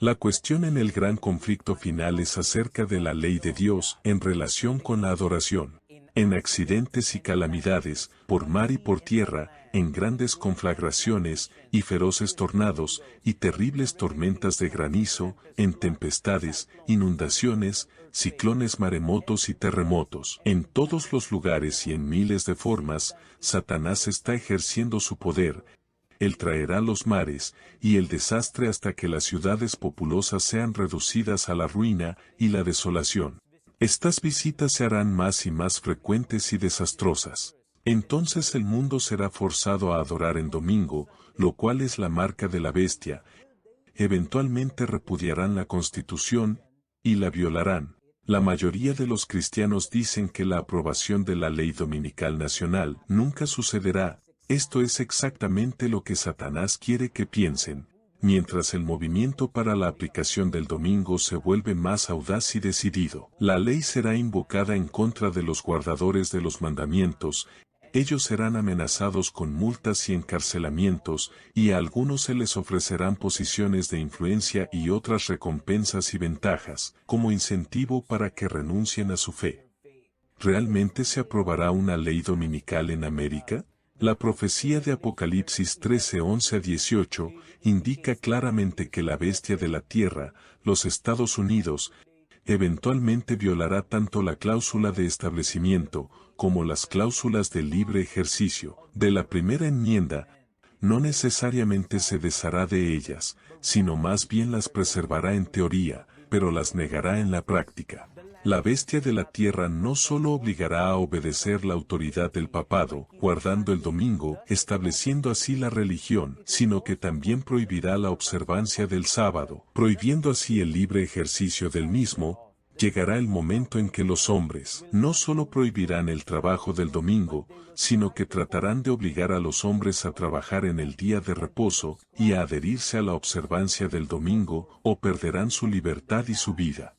La cuestión en el gran conflicto final es acerca de la ley de Dios en relación con la adoración. En accidentes y calamidades, por mar y por tierra, en grandes conflagraciones, y feroces tornados, y terribles tormentas de granizo, en tempestades, inundaciones, ciclones, maremotos y terremotos. En todos los lugares y en miles de formas, Satanás está ejerciendo su poder. Él traerá los mares y el desastre hasta que las ciudades populosas sean reducidas a la ruina y la desolación. Estas visitas se harán más y más frecuentes y desastrosas. Entonces el mundo será forzado a adorar en domingo, lo cual es la marca de la bestia. Eventualmente repudiarán la Constitución y la violarán. La mayoría de los cristianos dicen que la aprobación de la ley dominical nacional nunca sucederá. Esto es exactamente lo que Satanás quiere que piensen. Mientras el movimiento para la aplicación del domingo se vuelve más audaz y decidido, la ley será invocada en contra de los guardadores de los mandamientos. Ellos serán amenazados con multas y encarcelamientos, y a algunos se les ofrecerán posiciones de influencia y otras recompensas y ventajas, como incentivo para que renuncien a su fe. ¿Realmente se aprobará una ley dominical en América? La profecía de Apocalipsis 13, 11 a 18, indica claramente que la bestia de la tierra, los Estados Unidos, eventualmente violará tanto la cláusula de establecimiento, como las cláusulas de libre ejercicio, de la primera enmienda. No necesariamente se deshará de ellas, sino más bien las preservará en teoría, pero las negará en la práctica. La bestia de la tierra no solo obligará a obedecer la autoridad del papado, guardando el domingo, estableciendo así la religión, sino que también prohibirá la observancia del sábado, prohibiendo así el libre ejercicio del mismo. Llegará el momento en que los hombres no solo prohibirán el trabajo del domingo, sino que tratarán de obligar a los hombres a trabajar en el día de reposo, y a adherirse a la observancia del domingo, o perderán su libertad y su vida.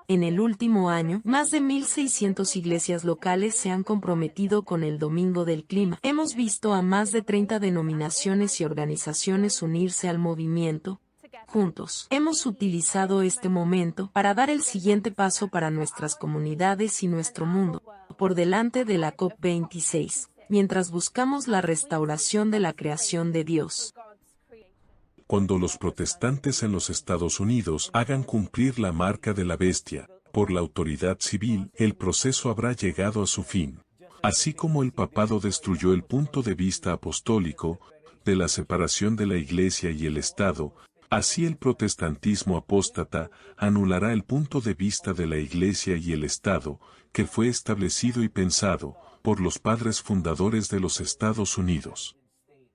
En el último año, más de 1.600 iglesias locales se han comprometido con el Domingo del Clima. Hemos visto a más de 30 denominaciones y organizaciones unirse al movimiento. Juntos, hemos utilizado este momento para dar el siguiente paso para nuestras comunidades y nuestro mundo, por delante de la COP26, mientras buscamos la restauración de la creación de Dios. Cuando los protestantes en los Estados Unidos hagan cumplir la marca de la bestia, por la autoridad civil, el proceso habrá llegado a su fin. Así como el papado destruyó el punto de vista apostólico, de la separación de la Iglesia y el Estado, así el protestantismo apóstata anulará el punto de vista de la Iglesia y el Estado, que fue establecido y pensado por los padres fundadores de los Estados Unidos.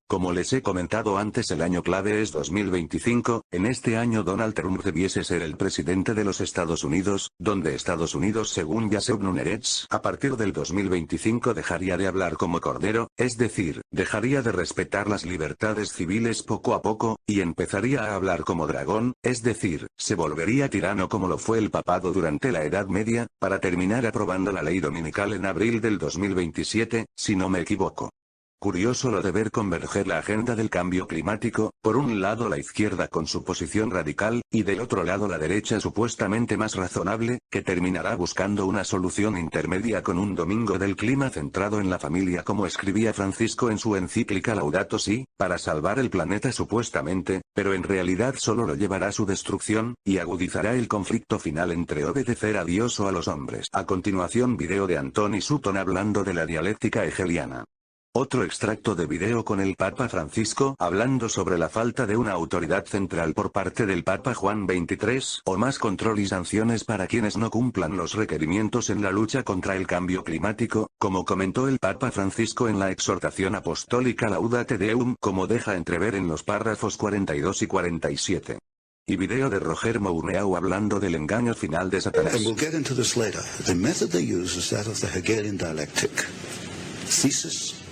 Como les he comentado antes, el año clave es 2025, en este año Donald Trump debiese ser el presidente de los Estados Unidos, donde Estados Unidos, según Yasser Nunes, a partir del 2025 dejaría de hablar como cordero, es decir, dejaría de respetar las libertades civiles poco a poco, y empezaría a hablar como dragón, es decir, se volvería tirano como lo fue el papado durante la Edad Media, para terminar aprobando la ley dominical en abril del 2027, si no me equivoco. Curioso lo de ver converger la agenda del cambio climático, por un lado la izquierda con su posición radical, y del otro lado la derecha supuestamente más razonable, que terminará buscando una solución intermedia con un domingo del clima centrado en la familia, como escribía Francisco en su encíclica Laudato Si, para salvar el planeta supuestamente, pero en realidad solo lo llevará a su destrucción, y agudizará el conflicto final entre obedecer a Dios o a los hombres. A continuación, video de Anthony Sutton hablando de la dialéctica hegeliana. Otro extracto de video con el Papa Francisco hablando sobre la falta de una autoridad central por parte del Papa Juan XXIII, o más control y sanciones para quienes no cumplan los requerimientos en la lucha contra el cambio climático, como comentó el Papa Francisco en la exhortación apostólica Laudate Deum, como deja entrever en los párrafos 42 y 47. Y video de Roger Mouneau hablando del engaño final de Satanás. And we'll get into this later. The method they use is that of the Hegelian dialectic. Thesis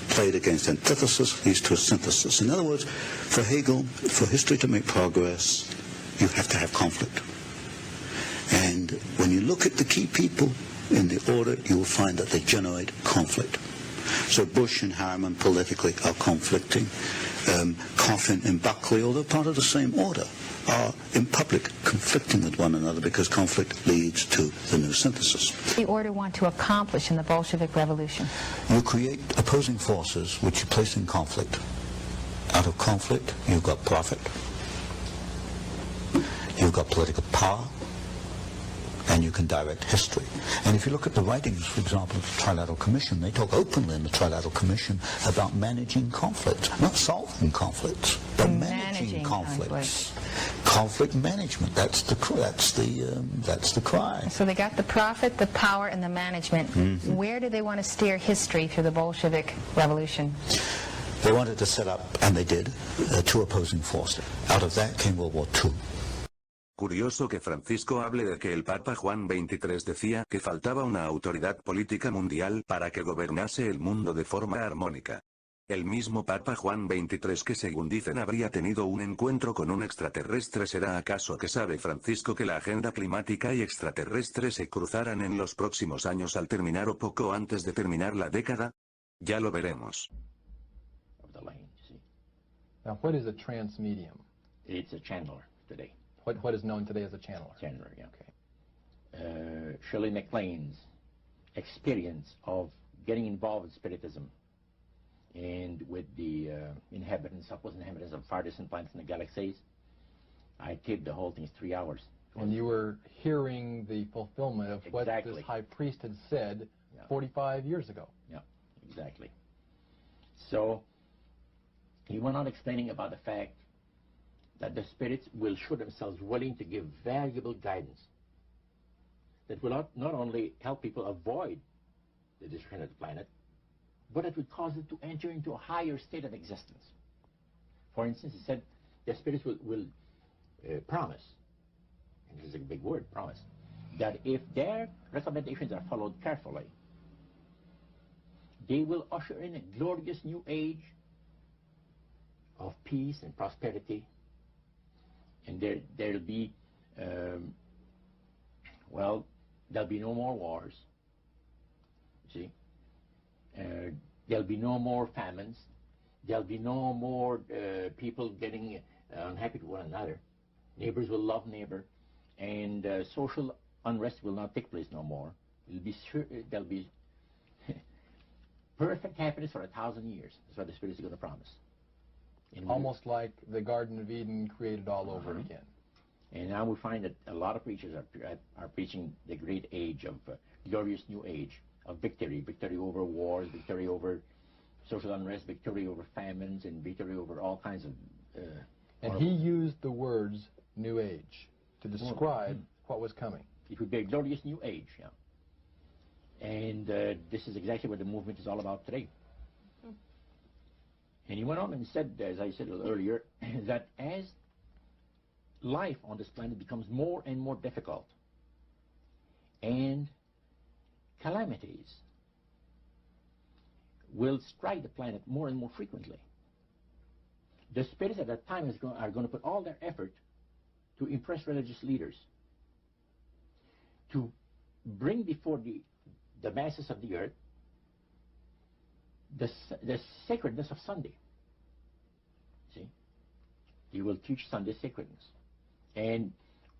played against antithesis leads to a synthesis. In other words, for Hegel, for history to make progress, you have to have conflict. And when you look at the key people in the order, you will find that they generate conflict. So Bush and Harriman politically are conflicting. Coffin and Buckley, although part of the same order, are in public conflicting with one another because conflict leads to the new synthesis. The order want to accomplish in the Bolshevik Revolution? You create opposing forces which you place in conflict. Out of conflict, you've got profit. You've got political power. And you can direct history. And if you look at the writings, for example, of the Trilateral Commission, they talk openly in the Trilateral Commission about managing conflicts, not solving conflicts, but managing conflicts. Conflict management, that's the cry. So they got the profit, the power, and the management. Mm-hmm. Where do they want to steer history through the Bolshevik Revolution? They wanted to set up, and they did, two opposing forces. Out of that came World War II. Curioso que Francisco hable de que el Papa Juan XXIII decía que faltaba una autoridad política mundial para que gobernase el mundo de forma armónica. El mismo Papa Juan XXIII que según dicen habría tenido un encuentro con un extraterrestre. ¿Será acaso que sabe Francisco que la agenda climática y extraterrestre se cruzarán en los próximos años al terminar o poco antes de terminar la década? Ya lo veremos. Now, what is a transmedium? It's a channeler today. What is known today as a channeler? Channeler, yeah. Okay. Shirley MacLaine's experience of getting involved in spiritism and with the supposed inhabitants of far distant planets in the galaxies, I taped the whole thing. It's 3 hours. And you were hearing the fulfillment of what this high priest had said 45 years ago. Yeah, exactly. So he went on explaining about the fact that the spirits will show themselves willing to give valuable guidance that will not only help people avoid the destruction of the planet, but it would cause it to enter into a higher state of existence. For instance, he said the spirits will promise, and this is a big word, promise, that if their recommendations are followed carefully, they will usher in a glorious new age of peace and prosperity. And there'll be, there'll be no more wars, see? There'll be no more famines. There'll be no more people getting unhappy with one another. Neighbors will love neighbor. And social unrest will not take place no more. There'll be perfect happiness for 1,000 years. That's what the Spirit is going to promise. Almost like the Garden of Eden created all over again. And now we find that a lot of preachers are preaching the great age of glorious new age of victory over wars, victory over social unrest, victory over famines, and victory over all kinds of... and he used the words new age to describe what was coming. It would be a glorious new age, yeah. And this is exactly what the movement is all about today. And he went on and said, as I said a little earlier, that as life on this planet becomes more and more difficult, and calamities will strike the planet more and more frequently, the spirits at that time are going to put all their effort to impress religious leaders, to bring before the masses of the earth the sacredness of Sunday. See? He will teach Sunday sacredness. And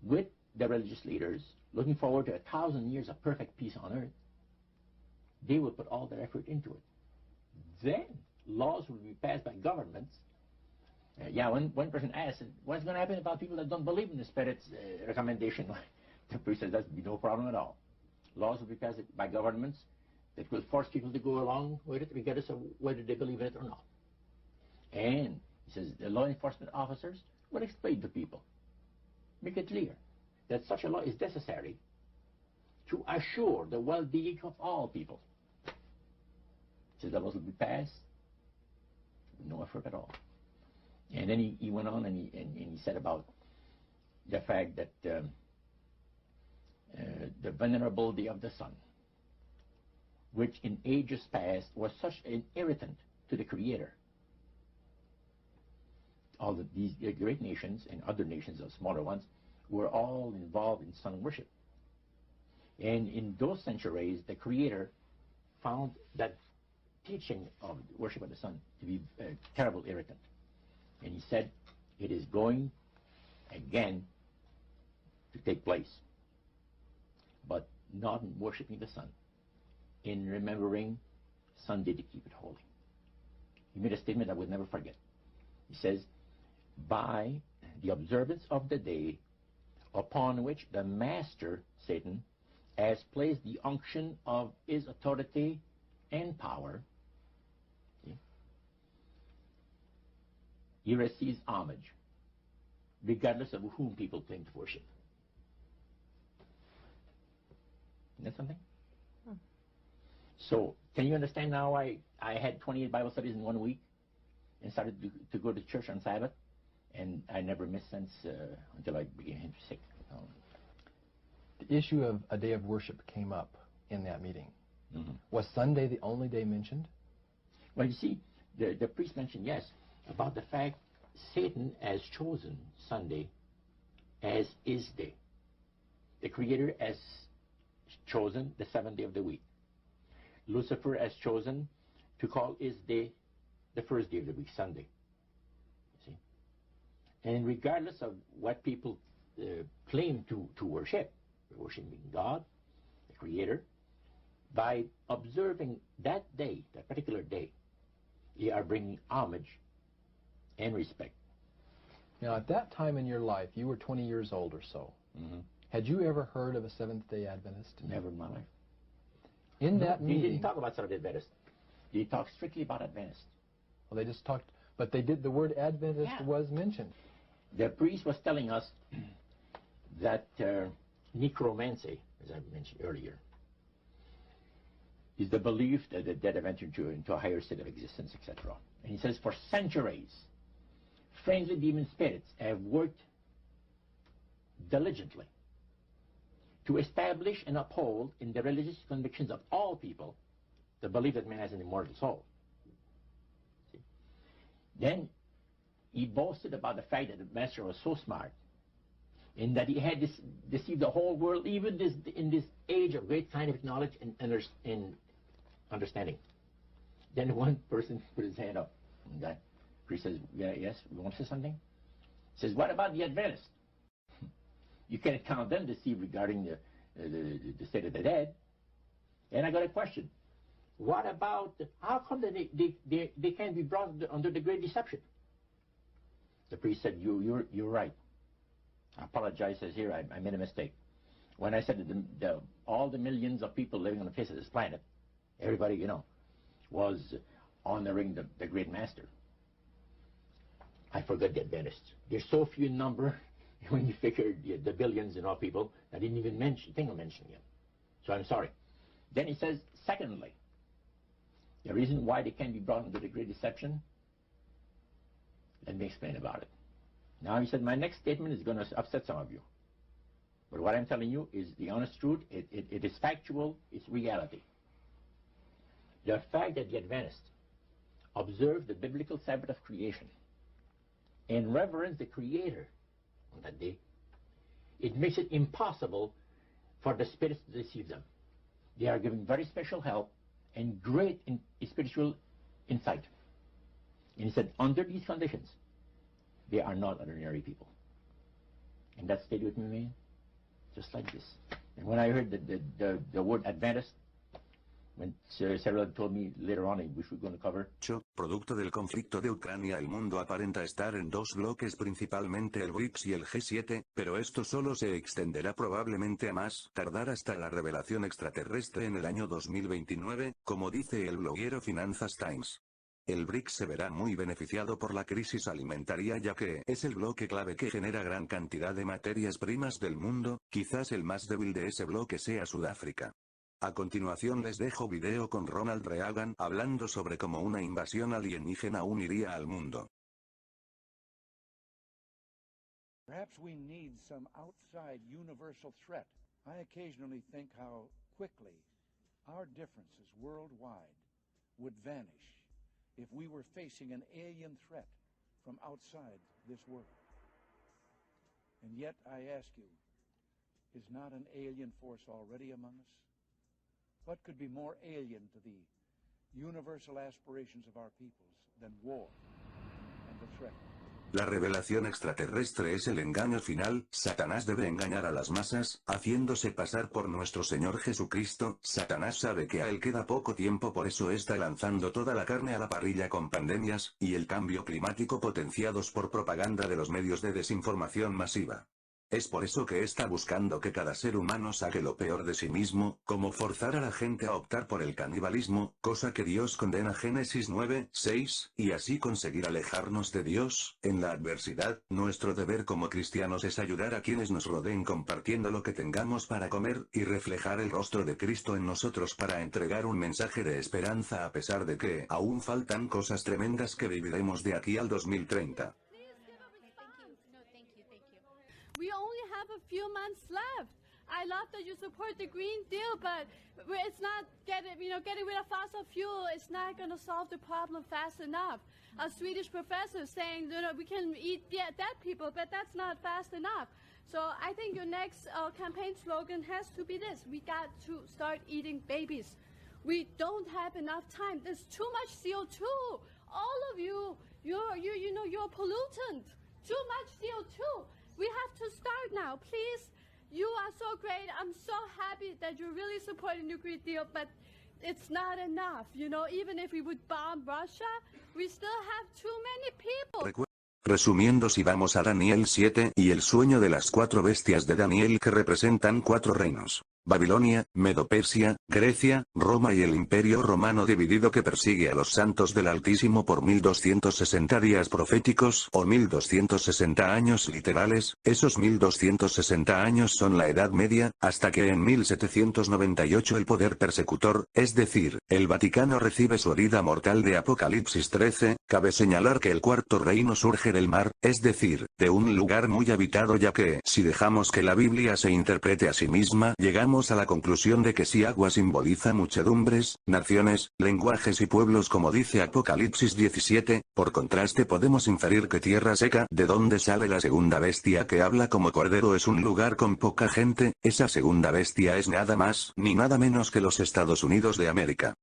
with the religious leaders, looking forward to 1,000 years of perfect peace on earth, they will put all their effort into it. Then laws will be passed by governments. One person asked, what's going to happen about people that don't believe in the Spirit's recommendation? The priest says, that's no problem at all. Laws will be passed by governments that will force people to go along with it, regardless of whether they believe in it or not. And he says, the law enforcement officers will explain to people, make it clear that such a law is necessary to assure the well-being of all people. He says the laws will be passed with no effort at all. And then he went on and he said about the fact that the venerability of the sun, which in ages past was such an irritant to the Creator. All of these great nations and other nations, of smaller ones, were all involved in sun worship. And in those centuries, the Creator found that teaching of worship of the sun to be a terrible irritant. And he said, it is going again to take place, but not in worshiping the sun, in remembering Sunday to keep it holy. He made a statement I would never forget. He says, by the observance of the day upon which the master, Satan, has placed the unction of his authority and power, he receives homage, regardless of whom people claim to worship. Isn't that something? So, can you understand now why I had 28 Bible studies in 1 week and started to go to church on Sabbath? And I never missed since until I became sick. The issue of a day of worship came up in that meeting. Mm-hmm. Was Sunday the only day mentioned? Well, you see, the priest mentioned, yes, about the fact Satan has chosen Sunday as his day. The Creator has chosen the seventh day of the week. Lucifer has chosen to call his day the first day of the week, Sunday. See? And regardless of what people claim to worship, worshiping God, the Creator, by observing that day, that particular day, you are bringing homage and respect. Now, at that time in your life, you were 20 years old or so. Mm-hmm. Had you ever heard of a Seventh-day Adventist? Never in my life. In that meeting... They didn't talk about Seventh-day Adventist. They talked strictly about Adventist. Well, they just talked... But they did... The word Adventist was mentioned. The priest was telling us that necromancy, as I mentioned earlier, is the belief that the dead have entered into a higher state of existence, etc. And he says, for centuries, friendly demon spirits have worked diligently to establish and uphold in the religious convictions of all people the belief that man has an immortal soul. See? Then he boasted about the fact that the master was so smart in that he had deceived the whole world, even in this age of great scientific knowledge and understanding. Then one person put his hand up. And that priest says, yes, we want to say something? He says, what about the Adventists? You can't count them deceived regarding the state of the dead. And I got a question. What about, how come that they can't be brought under the great deception? The priest said, you're right. I apologize, says here, I made a mistake. When I said that all the millions of people living on the face of this planet, everybody, was honoring the great master. I forgot the Adventists. They're so few in number, when you figure the billions and all people, I didn't even think of mentioning it. So I'm sorry. Then he says, secondly, the reason why they can't be brought into the great deception Let me explain about it. Now, he said, my next statement is going to upset some of you. But what I'm telling you is the honest truth. It is factual. It's reality. The fact that the Adventists observe the biblical Sabbath of creation and reverence the Creator on that day, it makes it impossible for the spirits to deceive them. They are given very special help and great spiritual insight. And he said, under these conditions, they are not ordinary people. And that stayed with me, man, just like this. And when I heard the word Adventist, when several told me later on, which we're going to cover. Producto del conflicto de Ucrania, el mundo aparenta estar en dos bloques, principalmente el BRICS y el G7, pero esto solo se extenderá probablemente a más tardar hasta la revelación extraterrestre en el año 2029, como dice el bloguero Finanzas Times. El BRICS se verá muy beneficiado por la crisis alimentaria, ya que es el bloque clave que genera gran cantidad de materias primas del mundo. Quizás el más débil de ese bloque sea Sudáfrica. A continuación les dejo video con Ronald Reagan hablando sobre cómo una invasión alienígena uniría al mundo. Perhaps we need some outside universal threat. I occasionally think how quickly our differences worldwide would vanish if we were facing an alien threat from outside this world. And yet I ask you, is not an alien force already among us? What could be more alien to the universal aspirations of our peoples than war and the threat? La revelación extraterrestre es el engaño final. Satanás debe engañar a las masas, haciéndose pasar por nuestro Señor Jesucristo. Satanás sabe que a él queda poco tiempo, por eso está lanzando toda la carne a la parrilla con pandemias y el cambio climático potenciados por propaganda de los medios de desinformación masiva. Es por eso que está buscando que cada ser humano saque lo peor de sí mismo, como forzar a la gente a optar por el canibalismo, cosa que Dios condena Génesis 9:6, y así conseguir alejarnos de Dios. En la adversidad, nuestro deber como cristianos es ayudar a quienes nos rodeen compartiendo lo que tengamos para comer, y reflejar el rostro de Cristo en nosotros para entregar un mensaje de esperanza a pesar de que aún faltan cosas tremendas que viviremos de aquí al 2030. We only have a few months left. I love that you support the Green Deal, but it's not getting rid of fossil fuel. It's not going to solve the problem fast enough. A Swedish professor saying, we can eat dead people, but that's not fast enough. So I think your next campaign slogan has to be this: we got to start eating babies. We don't have enough time. There's too much CO2. All of you, you're a pollutant. Too much CO2. We have to start now, please. You are so great. I'm so happy that you're really supporting the Green Deal, but it's not enough. Even if we would bomb Russia, we still have too many people. Resumiendo, si vamos a Daniel 7 y el sueño de las cuatro bestias de Daniel que representan cuatro reinos: Babilonia, Medo-Persia, Grecia, Roma y el Imperio Romano dividido que persigue a los santos del Altísimo por 1260 días proféticos o 1260 años literales. Esos 1260 años son la Edad Media, hasta que en 1798 el poder persecutor, es decir, el Vaticano recibe su herida mortal de Apocalipsis 13. Cabe señalar que el cuarto reino surge del mar, es decir, de un lugar muy habitado, ya que, si dejamos que la Biblia se interprete a sí misma, llegamos a la conclusión de que si agua simboliza muchedumbres, naciones, lenguajes y pueblos como dice Apocalipsis 17, por contraste podemos inferir que tierra seca, de donde sale la segunda bestia que habla como cordero, es un lugar con poca gente. Esa segunda bestia es nada más ni nada menos que los Estados Unidos de América.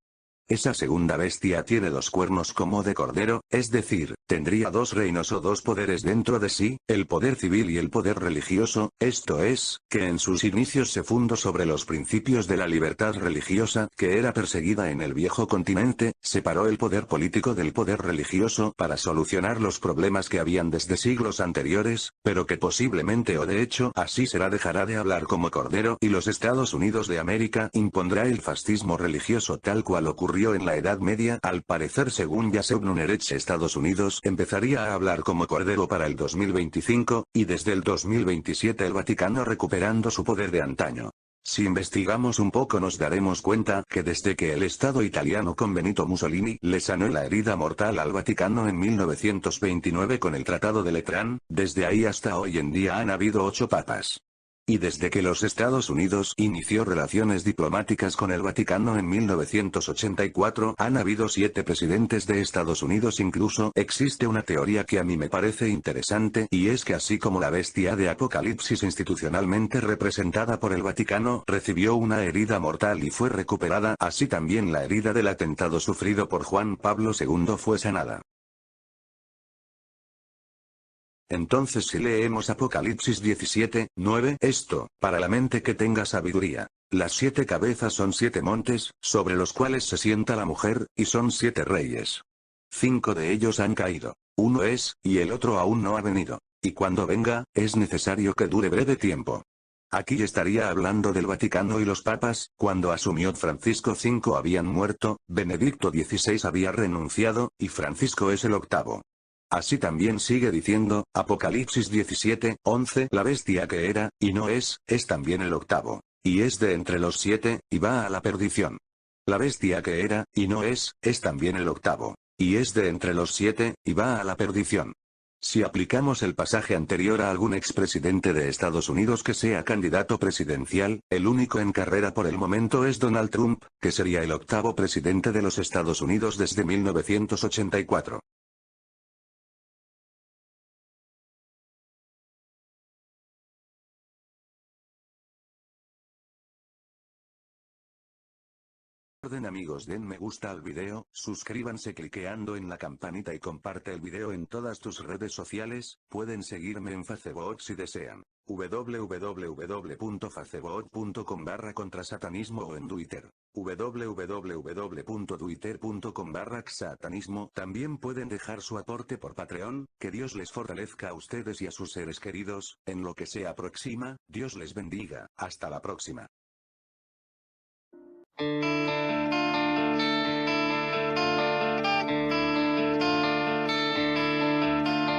Esa segunda bestia tiene dos cuernos como de cordero, es decir, tendría dos reinos o dos poderes dentro de sí, el poder civil y el poder religioso, esto es, que en sus inicios se fundó sobre los principios de la libertad religiosa, que era perseguida en el viejo continente, separó el poder político del poder religioso para solucionar los problemas que habían desde siglos anteriores, pero que posiblemente o de hecho así será, dejará de hablar como cordero y los Estados Unidos de América impondrá el fascismo religioso tal cual ocurrió en la Edad Media. Al parecer, según Jacek Nunerech, Estados Unidos empezaría a hablar como cordero para el 2025, y desde el 2027 el Vaticano recuperando su poder de antaño. Si investigamos un poco nos daremos cuenta que desde que el Estado italiano con Benito Mussolini le sanó la herida mortal al Vaticano en 1929 con el Tratado de Letrán, desde ahí hasta hoy en día han habido 8 papas. Y desde que los Estados Unidos inició relaciones diplomáticas con el Vaticano en 1984, han habido 7 presidentes de Estados Unidos. Incluso existe una teoría que a mí me parece interesante, y es que así como la bestia de Apocalipsis institucionalmente representada por el Vaticano recibió una herida mortal y fue recuperada, así también la herida del atentado sufrido por Juan Pablo II fue sanada. Entonces si leemos Apocalipsis 17:9, esto, para la mente que tenga sabiduría. Las 7 cabezas son 7 montes, sobre los cuales se sienta la mujer, y son 7 reyes. 5 de ellos han caído. Uno es, y el otro aún no ha venido. Y cuando venga, es necesario que dure breve tiempo. Aquí estaría hablando del Vaticano y los papas. Cuando asumió Francisco V habían muerto, Benedicto XVI había renunciado, y Francisco es el octavo. Así también sigue diciendo, Apocalipsis 17:11, la bestia que era, y no es también el octavo. Y es de entre los 7, y va a la perdición. La bestia que era, y no es también el octavo. Y es de entre los 7, y va a la perdición. Si aplicamos el pasaje anterior a algún expresidente de Estados Unidos que sea candidato presidencial, el único en carrera por el momento es Donald Trump, que sería el octavo presidente de los Estados Unidos desde 1984. Amigos, den me gusta al video, suscríbanse clickeando en la campanita y comparte el video en todas tus redes sociales. Pueden seguirme en Facebook si desean. www.facebook.com/contrasatanismo o en Twitter. www.twitter.com/satanismo. También pueden dejar su aporte por Patreon. Que Dios les fortalezca a ustedes y a sus seres queridos, en lo que se aproxima. Dios les bendiga. Hasta la próxima.